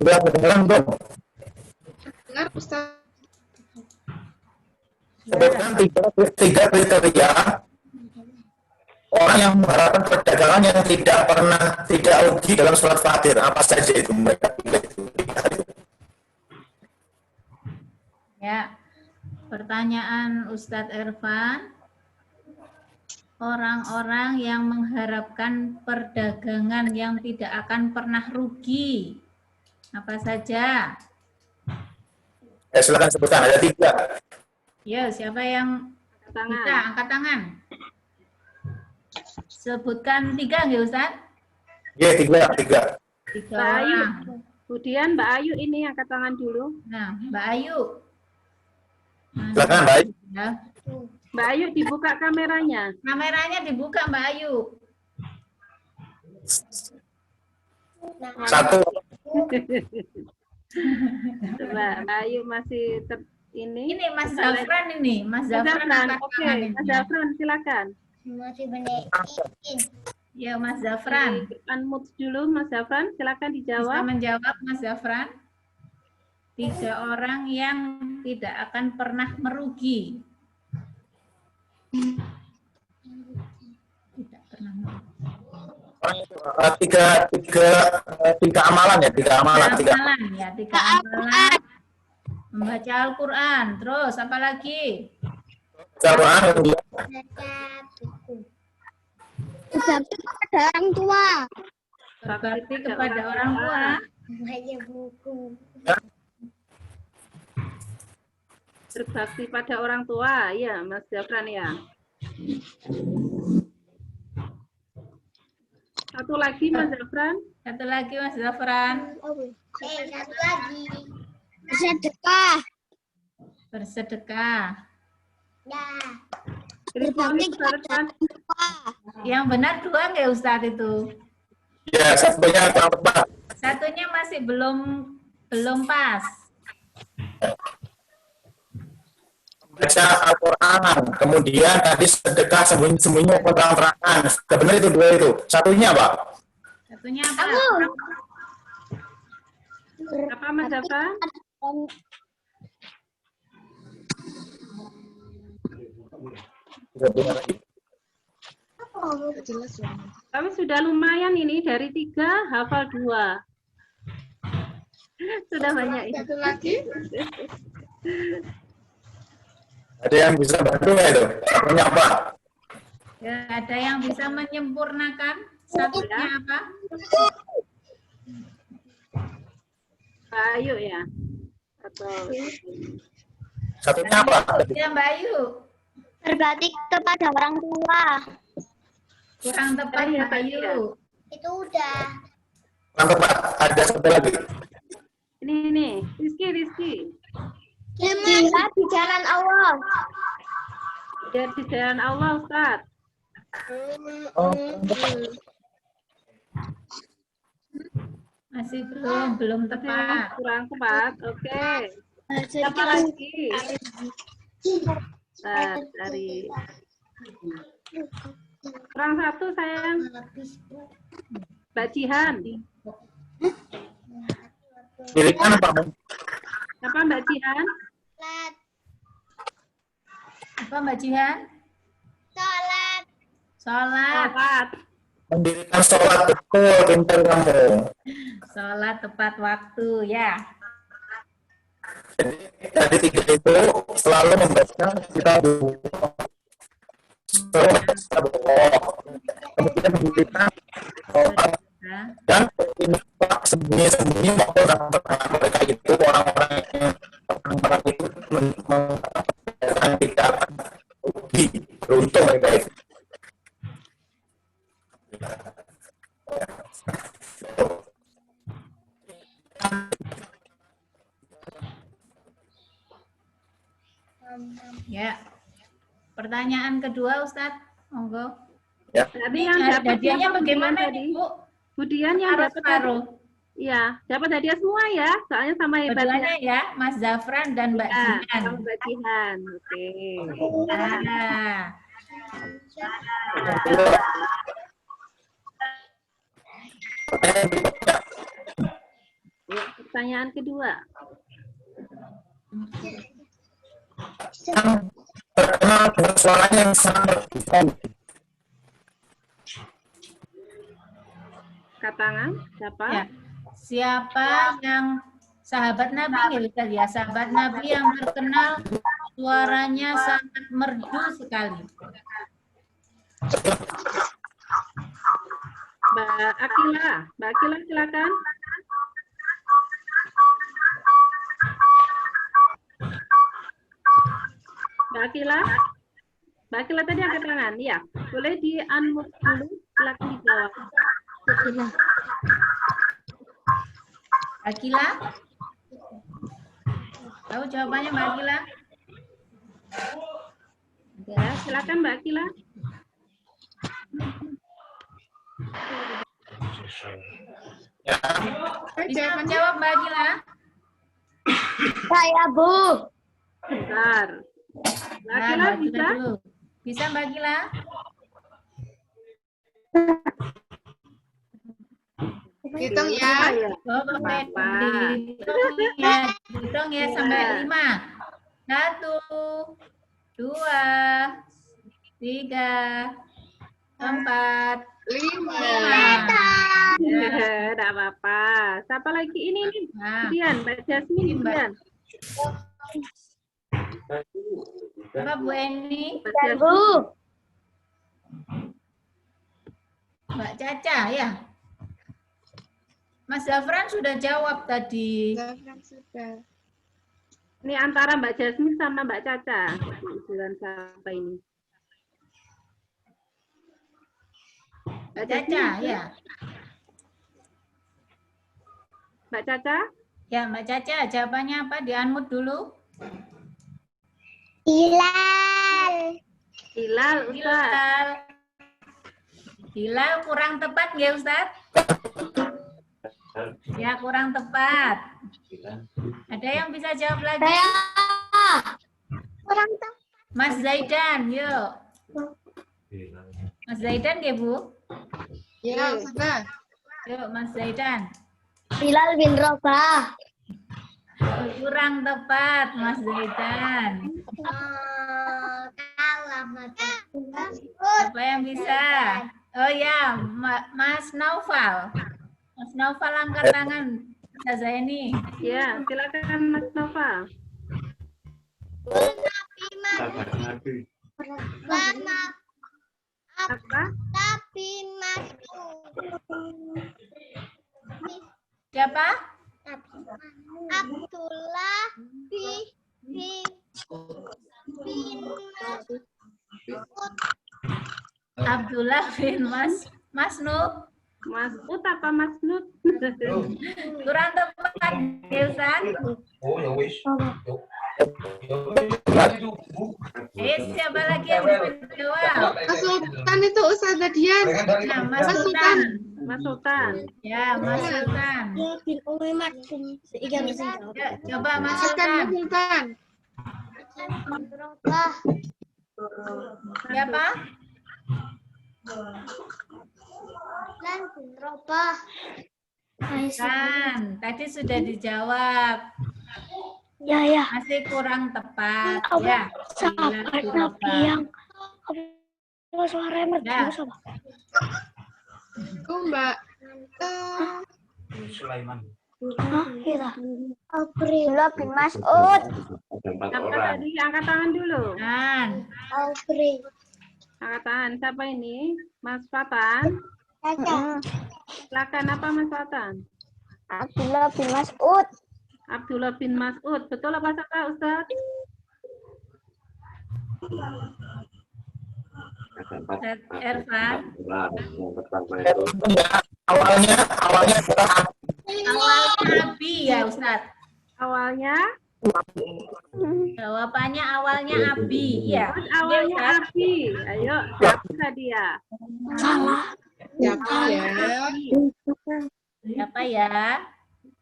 Speaker 1: Udah kedengeran belum?
Speaker 3: Dengar Ustaz.
Speaker 1: Sebutkan tiga kriteria orang yang mengharapkan perdagangan yang tidak rugi dalam surat Fatir. Apa saja itu mereka?
Speaker 4: Ya, pertanyaan Ustadz Irfan, orang-orang yang mengharapkan perdagangan yang tidak akan pernah rugi, apa saja?
Speaker 1: Silakan sebutkan, ada 3.
Speaker 4: Ya, siapa yang bisa angkat tangan? Sebutkan 3 nggih Ustadz?
Speaker 1: Ya, 3.
Speaker 4: 3
Speaker 5: Mbak Ayu.
Speaker 4: orang.
Speaker 5: Kemudian Mbak Ayu ini angkat tangan dulu.
Speaker 4: Nah, Mbak Ayu.
Speaker 1: Silakan, Mbak Ayu.
Speaker 4: Ya.
Speaker 5: Mbak Ayu dibuka kameranya.
Speaker 4: Kameranya dibuka Mbak Ayu.
Speaker 1: 1.
Speaker 5: Coba Mbak Ayu masih ini.
Speaker 4: Ini Mas Zafran ini, Mas Zafran.
Speaker 5: Oke, Mas Zafran silakan.
Speaker 2: Masih benerin.
Speaker 4: Ya, Mas Zafran.
Speaker 5: Unmute dulu Mas Zafran, silakan
Speaker 4: Bisa
Speaker 5: dijawab.
Speaker 4: menjawab Mas Zafran? 3 orang yang tidak akan pernah merugi. Tidak pernah merugi.
Speaker 1: Tiga amalan ya, 3 amalan.
Speaker 4: 3 amalan ya, 3 amalan. Membaca Al-Quran. Terus apa lagi?
Speaker 1: Al-Quran kemudian
Speaker 2: Berbakti kepada orang tua.
Speaker 4: Berbakti kepada orang tua.
Speaker 2: Baca buku.
Speaker 5: Berbakti pada orang tua, ya Mas Zafran ya. Satu lagi Mas Zafran.
Speaker 4: Satu lagi Mas Zafran.
Speaker 2: Satu lagi. Sedekah.
Speaker 4: Bersedekah.
Speaker 2: Ya.
Speaker 5: Berbakti kepada orang tua.
Speaker 4: Yang benar 2 nggak Ustadz itu?
Speaker 1: ya, satunya kurang tepat.
Speaker 4: Satunya masih belum pas.
Speaker 1: Baca Al-Quran, kemudian tadi sedekah sembunyi-sembunyi terang-terangan. Sudah benar itu 2 itu. Satunya Pak?
Speaker 4: Satunya apa?
Speaker 5: Apa Mas Zafran? Tapi sudah lumayan ini, dari 3 hafal 2. Sudah banyak ini.
Speaker 3: Satu lagi.
Speaker 1: Ada yang bisa bantu nggak itu? Satunya apa?
Speaker 4: Ya, ada yang bisa menyempurnakan satunya apa?
Speaker 5: Ayo ya. Atau
Speaker 1: Satunya apa?
Speaker 4: Ya, Mbak Ayu.
Speaker 2: Berbakti kepada orang tua.
Speaker 4: Kurang tepat,
Speaker 5: Iya,
Speaker 4: Mbak Ayu.
Speaker 2: Itu udah.
Speaker 1: Yang tepat, ada satu lagi.
Speaker 5: ini Rizky.
Speaker 2: Jihad di jalan Allah.
Speaker 5: Jihad di jalan Allah, Ustaz.
Speaker 1: Oh,
Speaker 4: Masih belum tepat.
Speaker 5: Kurang tepat. Oke. Siapa lagi? Dari kurang satu, sayang. Mbak Jihan.
Speaker 1: pilihan apa?
Speaker 5: Apa Mbak Jihan?
Speaker 2: Sholat.
Speaker 4: Apa Mbak Jihan?
Speaker 2: Sholat.
Speaker 4: Sholat.
Speaker 5: Sholat.
Speaker 1: Mendirikan sholat betul, pintar kamu.
Speaker 4: Sholat tepat waktu, ya.
Speaker 1: Jadi tiga itu selalu membaca kita kemudian mendirikan sholat
Speaker 4: Nah,
Speaker 1: dan ini Pak sembunyi-sembunyi waktu orang mereka itu orang-orang itu mengatakan tidak rugi, beruntung mereka itu.
Speaker 4: ya. Pertanyaan kedua, Ustadz. Monggo.
Speaker 1: Ya.
Speaker 5: Tadi yang dapat
Speaker 4: Hadiahnya
Speaker 5: siapa
Speaker 4: bagaimana,
Speaker 5: tadi?
Speaker 4: Bu?
Speaker 5: Budian yang dapat tadi.
Speaker 4: Paruh.
Speaker 5: Iya, dapat hadiah semua ya. Soalnya sama hebatnya.
Speaker 4: Keduanya ya, Mas Zafran dan Mbak
Speaker 5: Ya,
Speaker 4: Jihan.
Speaker 5: sama Mbak Jihan. Oke.
Speaker 4: Nah,
Speaker 5: Ya, pertanyaan kedua.
Speaker 1: Yang terkenal dengan suaranya yang sangat bagus.
Speaker 5: Katangan siapa?
Speaker 4: ya. Siapa yang sahabat Nabi ya, Ustaz ya? Sahabat Nabi yang terkenal suaranya sangat merdu sekali.
Speaker 5: Mbak Akila. Mbak Akila silakan. Mbak Akila. Mbak Akila tadi angkat tangan. Iya. Boleh di-unmute dulu. Silakan dijawab.
Speaker 4: Akila? Tahu jawabannya Mbak Akila?
Speaker 5: Ya, silakan Mbak Akila.
Speaker 4: Bisa menjawab Mbak Akila?
Speaker 2: Saya, Bu.
Speaker 5: Bentar. Mbak
Speaker 4: Nah,
Speaker 5: Akila
Speaker 4: Mbak Akila
Speaker 5: bisa?
Speaker 4: dulu. Bisa Mbak Akila?
Speaker 3: Hitung ya.
Speaker 4: Oh, pakai
Speaker 5: Apa?
Speaker 4: dihitung ya sampai 5. 1, 2, 3, 4,
Speaker 3: 5.
Speaker 4: 5.
Speaker 5: Tidak apa-apa. Siapa lagi? Ini.
Speaker 4: Nah,
Speaker 5: Dian, Mbak Jasmine.
Speaker 4: Mbak.
Speaker 5: Dian.
Speaker 4: apa Bu Eni?
Speaker 5: Mbak
Speaker 2: Dan,
Speaker 5: Jasmine.
Speaker 2: Bu.
Speaker 4: Mbak Caca ya? Mas Zafran sudah jawab tadi.
Speaker 3: Zafran sudah.
Speaker 5: Ini antara Mbak Jasmine sama Mbak Caca. Usulan siapa ini?
Speaker 4: Mbak Caca ya?
Speaker 5: Mbak Caca?
Speaker 4: Ya Mbak Caca, jawabannya apa? Di-unmute dulu.
Speaker 2: Hilal.
Speaker 5: Hilal, Ustaz.
Speaker 4: Hilal. Hilal kurang tepat nggak Ustaz? Ya kurang tepat. Ada yang bisa jawab lagi?
Speaker 2: Saya. Orang tahu.
Speaker 4: Mas Zaidan, yuk. Mas Zaidan ya Bu?
Speaker 3: Ya, sudah.
Speaker 4: Yuk Mas Zaidan.
Speaker 2: Bilal bin Rabah.
Speaker 4: Kurang tepat Mas Zaidan.
Speaker 2: Kalah mata.
Speaker 4: Siapa yang bisa? Oh ya, Mas Naufal. Mas Naufal angkat tangan. Ustazah ini.
Speaker 5: Ya, silakan Mas Nova. Apa?
Speaker 2: Tapi Mas
Speaker 4: Siapa?
Speaker 2: Abdullah bin
Speaker 4: Abdullah bin Masnud.
Speaker 5: Mas'ud apa Masnud?
Speaker 4: Kurang tepat, ya, Ustaz. Siapa lagi yang bisa jawab?
Speaker 3: Mas Sultan itu Ustazah Dian.
Speaker 4: Nah, Mas
Speaker 3: Mas
Speaker 4: Sultan.
Speaker 5: Mas Sultan.
Speaker 4: Ya, Mas Sultan. Ya, coba Mas
Speaker 3: Silakan Mas
Speaker 4: Sultan.
Speaker 3: Sultan.
Speaker 4: Siapa?
Speaker 2: Lan bin Robah.
Speaker 4: Kan, tadi sudah dijawab.
Speaker 2: Ya.
Speaker 4: Masih kurang tepat.
Speaker 2: Apa?
Speaker 4: Ya.
Speaker 2: Sahabat
Speaker 4: Bila
Speaker 2: Nabi
Speaker 4: dirubah.
Speaker 2: yang suaranya
Speaker 4: Ya.
Speaker 2: merdu sama.
Speaker 3: Oh Mbak.
Speaker 2: Hah? Kita. Abdullah bin Mas'ud.
Speaker 5: Siapa tadi? Angkat tangan dulu.
Speaker 4: Kan.
Speaker 2: Aubri.
Speaker 5: Angkat tangan. Siapa ini? Mas Fatan. Silakan, apa Mas Fatan?
Speaker 2: Abdullah bin Mas'ud.
Speaker 5: Abdullah bin Mas'ud. Betul apa salah, Ustaz?
Speaker 4: Ustaz Ervan.
Speaker 1: Awalnya setelah
Speaker 4: Awalnya Abi ya, Ustaz.
Speaker 5: Awalnya?
Speaker 4: Jawabannya awalnya Abi. Ya.
Speaker 5: Awalnya
Speaker 4: Ustaz.
Speaker 5: Abi. Ayo, siapa dia?
Speaker 2: Salah.
Speaker 3: Siapa ya?
Speaker 4: Siapa ya?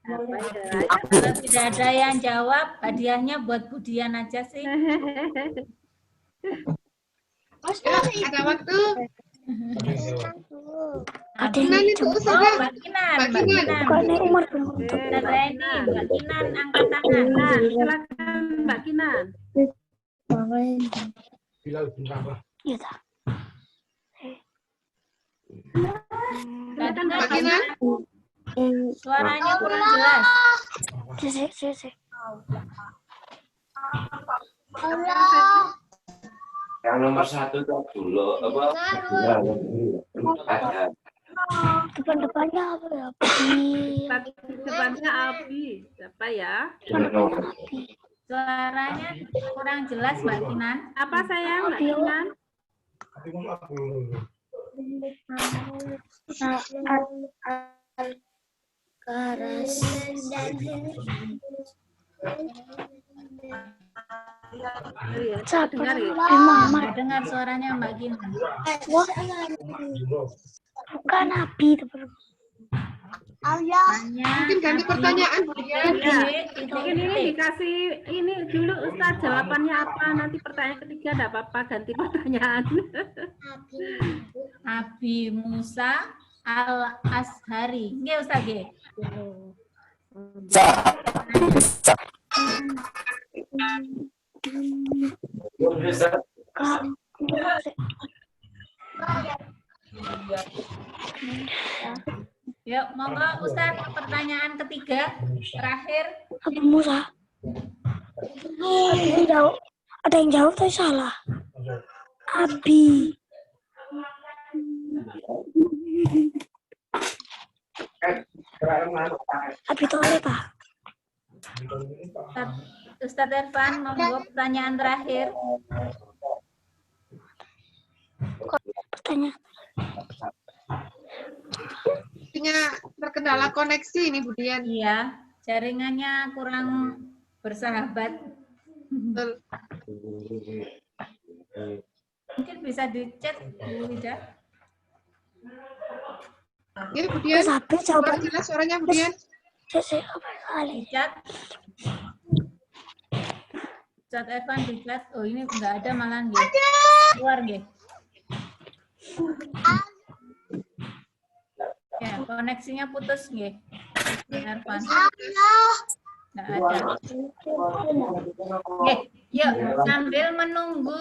Speaker 5: Apa ya?
Speaker 4: Kalau tidak ada yang jawab, hadiahnya buat Budian aja sih.
Speaker 3: Ada waktu.
Speaker 2: Ada
Speaker 3: Kinan
Speaker 2: yang
Speaker 3: itu
Speaker 4: Oh,
Speaker 3: Ustazah.
Speaker 4: Mbak Kinan.
Speaker 3: Mbak
Speaker 4: Mbak
Speaker 3: Kinan.
Speaker 4: Kinan.
Speaker 2: bukan Umar bin
Speaker 4: Ustazah ini, Mbak Kinan angkat tangan.
Speaker 5: Nah, silakan Mbak Kinan.
Speaker 2: Kita.
Speaker 4: Nggak dengar,
Speaker 3: Mbak Kinan.
Speaker 4: suaranya kurang jelas.
Speaker 2: Sisi.
Speaker 6: Yang nomor 1 itu dulu apa? Ada.
Speaker 2: Depan-depannya apa ya?
Speaker 5: Depannya Abi. Siapa ya?
Speaker 4: Suaranya kurang jelas, Mbak Kinan.
Speaker 5: Apa sayang, Mbak Kinan? Dengar ya?
Speaker 4: Nggak dengar suaranya Mbak Kinan.
Speaker 2: Wah, bukan Nabi teman.
Speaker 3: Mungkin ganti pertanyaan Budian.
Speaker 5: Ya, mungkin ini dikasih ini dulu Ustaz jawabannya apa, nanti pertanyaan ketiga enggak apa-apa ganti pertanyaan.
Speaker 4: Abi Musa Al-Ashari. Nggih, Ustaz nggih. Yuk, monggo Ustaz pertanyaan ketiga terakhir.
Speaker 2: Abu Musa. Ada yang jawab tapi salah. Abi. Abi itu apa?
Speaker 4: Ustaz Ervan, monggo pertanyaan terakhir.
Speaker 2: Pertanyaan.
Speaker 3: Punya terkendala koneksi ini Budian.
Speaker 4: Iya, jaringannya kurang bersahabat.
Speaker 3: Betul.
Speaker 4: Mungkin bisa di-chat, Bu Wida.
Speaker 3: Ya Budian.
Speaker 2: Sapi
Speaker 3: Kurang
Speaker 2: jawaban.
Speaker 3: jelas suaranya Budian.
Speaker 2: Sisi apa kali?
Speaker 4: Di-chat. Chat Evan di-chat. Oh, ini enggak ada malahan nggih. Keluar nggih. Ya, koneksinya putus nggih. Ervan. Enggak ada. Oke, yuk sambil menunggu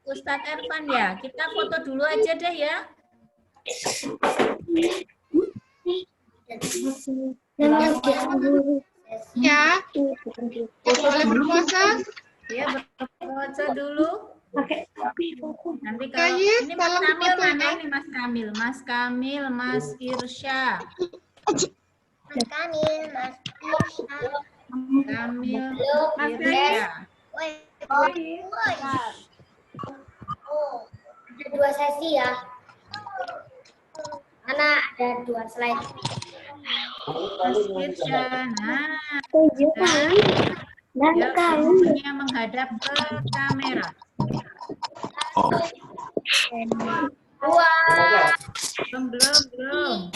Speaker 4: Ustadz Ervan ya, kita foto dulu aja deh ya.
Speaker 3: Ya, boleh berpuasa.
Speaker 4: Ya, berfoto dulu. Nanti kalau
Speaker 3: Kayis,
Speaker 4: ini Mas
Speaker 3: salam
Speaker 4: Kamil
Speaker 3: foto
Speaker 4: mana
Speaker 3: ya.
Speaker 4: ini Mas Kamil? Mas Kamil, Mas Irsya. Kamil,
Speaker 5: Mas
Speaker 4: Irsya.
Speaker 7: Ada 2 sesi ya. Karena ada 2 slide.
Speaker 4: Mas Irsya. Nah,
Speaker 2: Dan
Speaker 4: ya,
Speaker 2: kamu
Speaker 4: semuanya menghadap ke kamera.
Speaker 7: Wah,
Speaker 4: Belum.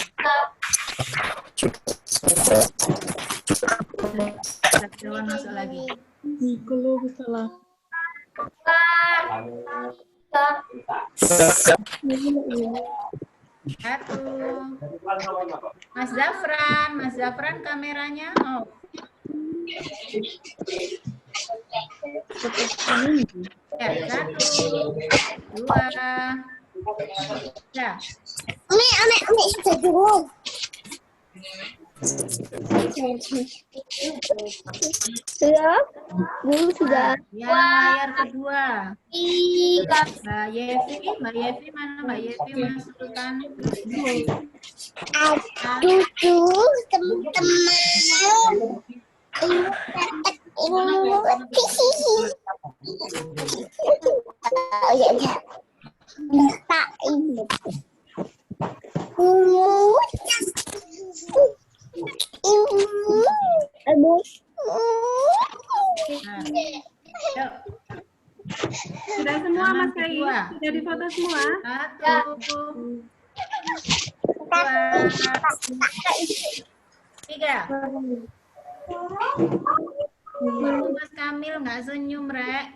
Speaker 4: Dewan masuk lagi. Satu. Mas Zafran kameranya. Oh. Ya, 1, 2, ya.
Speaker 2: sudah dulu. Sudah? Dulu sudah.
Speaker 4: Ya, layar kedua.
Speaker 7: Ika.
Speaker 4: Mbak Yevi mana Mbak Yevi masukkan.
Speaker 2: Aduh, teman-teman.
Speaker 4: Yuk.
Speaker 5: Sudah semua
Speaker 4: Tangan
Speaker 5: Mas Kai?
Speaker 4: kedua.
Speaker 5: Sudah difoto semua?
Speaker 4: 1, 2, 3. Mas Kamil nggak senyum, Rek.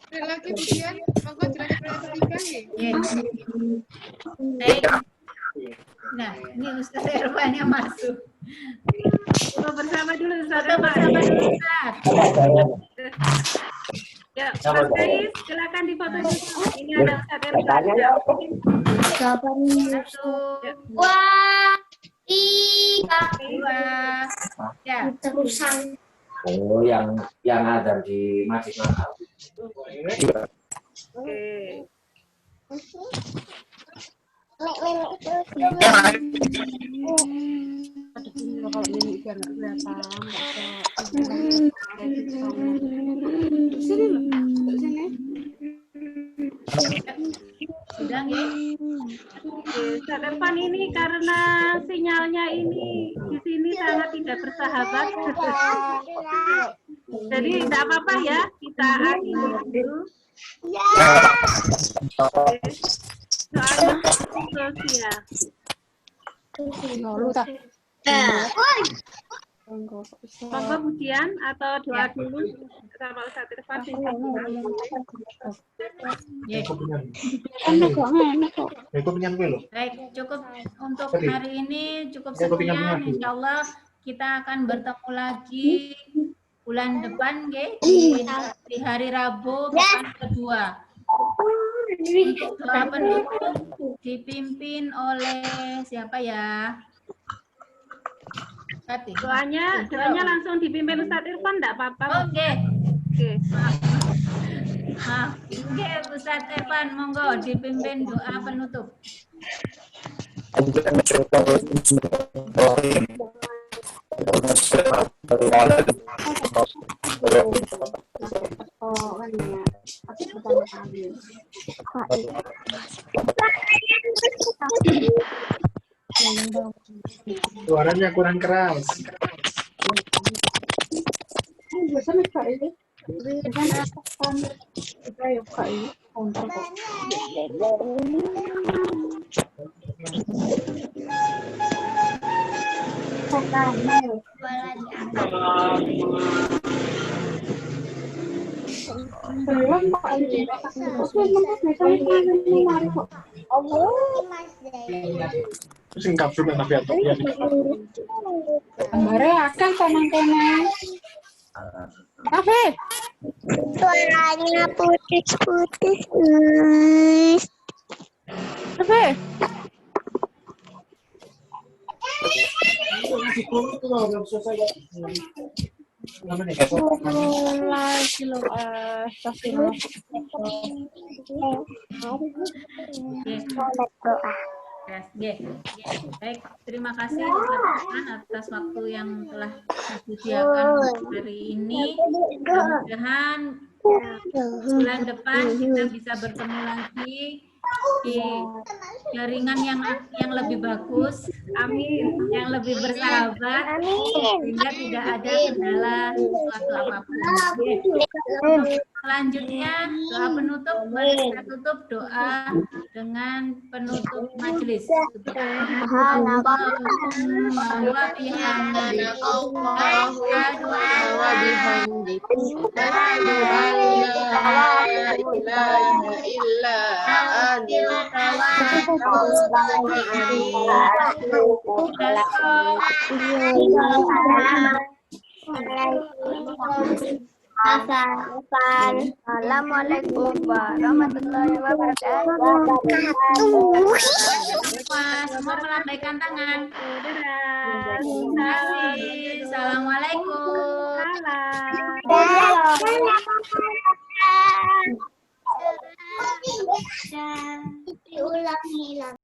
Speaker 3: Ada lagi kemudian, monggo jelaskan ketiga ya.
Speaker 4: Yes. Baik. Nah, ini Ustaz Irfan yang masuk.
Speaker 5: Foto bersama dulu Ustaz
Speaker 4: Foto
Speaker 5: Irfan.
Speaker 4: bersama dulu, Ustaz.
Speaker 5: Ya, Mas Kai, silakan difoto dulu. Ini ada Ustaz Irfan.
Speaker 4: 1,
Speaker 7: Wah, Ika.
Speaker 4: 2, ya.
Speaker 2: Terusan.
Speaker 6: Oh, yang ada di Masjid Natal.
Speaker 5: Oke.
Speaker 4: Sudah nggih?
Speaker 5: Ustaz Irfan ini karena sinyalnya ini di sini sangat tidak bersahabat. Jadi tidak apa-apa ya, kita akhiri dulu. Soalnya sosial. Monggo pujian atau doa dulu sama Ustaz Irfan.
Speaker 4: Ya.
Speaker 2: Enak kok.
Speaker 4: Baik, cukup untuk hari ini, cukup sekian. Insya Allah kita akan bertemu lagi bulan depan, di hari Rabu pekan kedua. Untuk doa penutup dipimpin oleh siapa ya? Kati.
Speaker 5: Doanya langsung dipimpin Ustaz Irfan, enggak apa-apa.
Speaker 4: Oke.
Speaker 5: Oke.
Speaker 4: Maaf. Oke, Ustaz Irfan, monggo dipimpin doa penutup.
Speaker 8: Suaranya kurang keras. Singkat juga tapi atau ya.
Speaker 2: Gambarnya akan tanang kene. Suaranya putus-putus, guys.
Speaker 4: Baik, terima kasih teman-teman atas waktu yang telah disediakan hari ini. Mudah-mudahan bulan depan kita bisa bertemu lagi di jaringan yang lebih bagus, amin, yang lebih bersahabat, sehingga tidak ada kendala suatu apapun. Selanjutnya doa penutup, mari kita tutup doa dengan penutup majelis.
Speaker 2: Assalamualaikum warahmatullahi wabarakatuh.
Speaker 4: Semua melambaikan tangan. Terima kasih. Assalamualaikum.
Speaker 2: Diulangi lagi.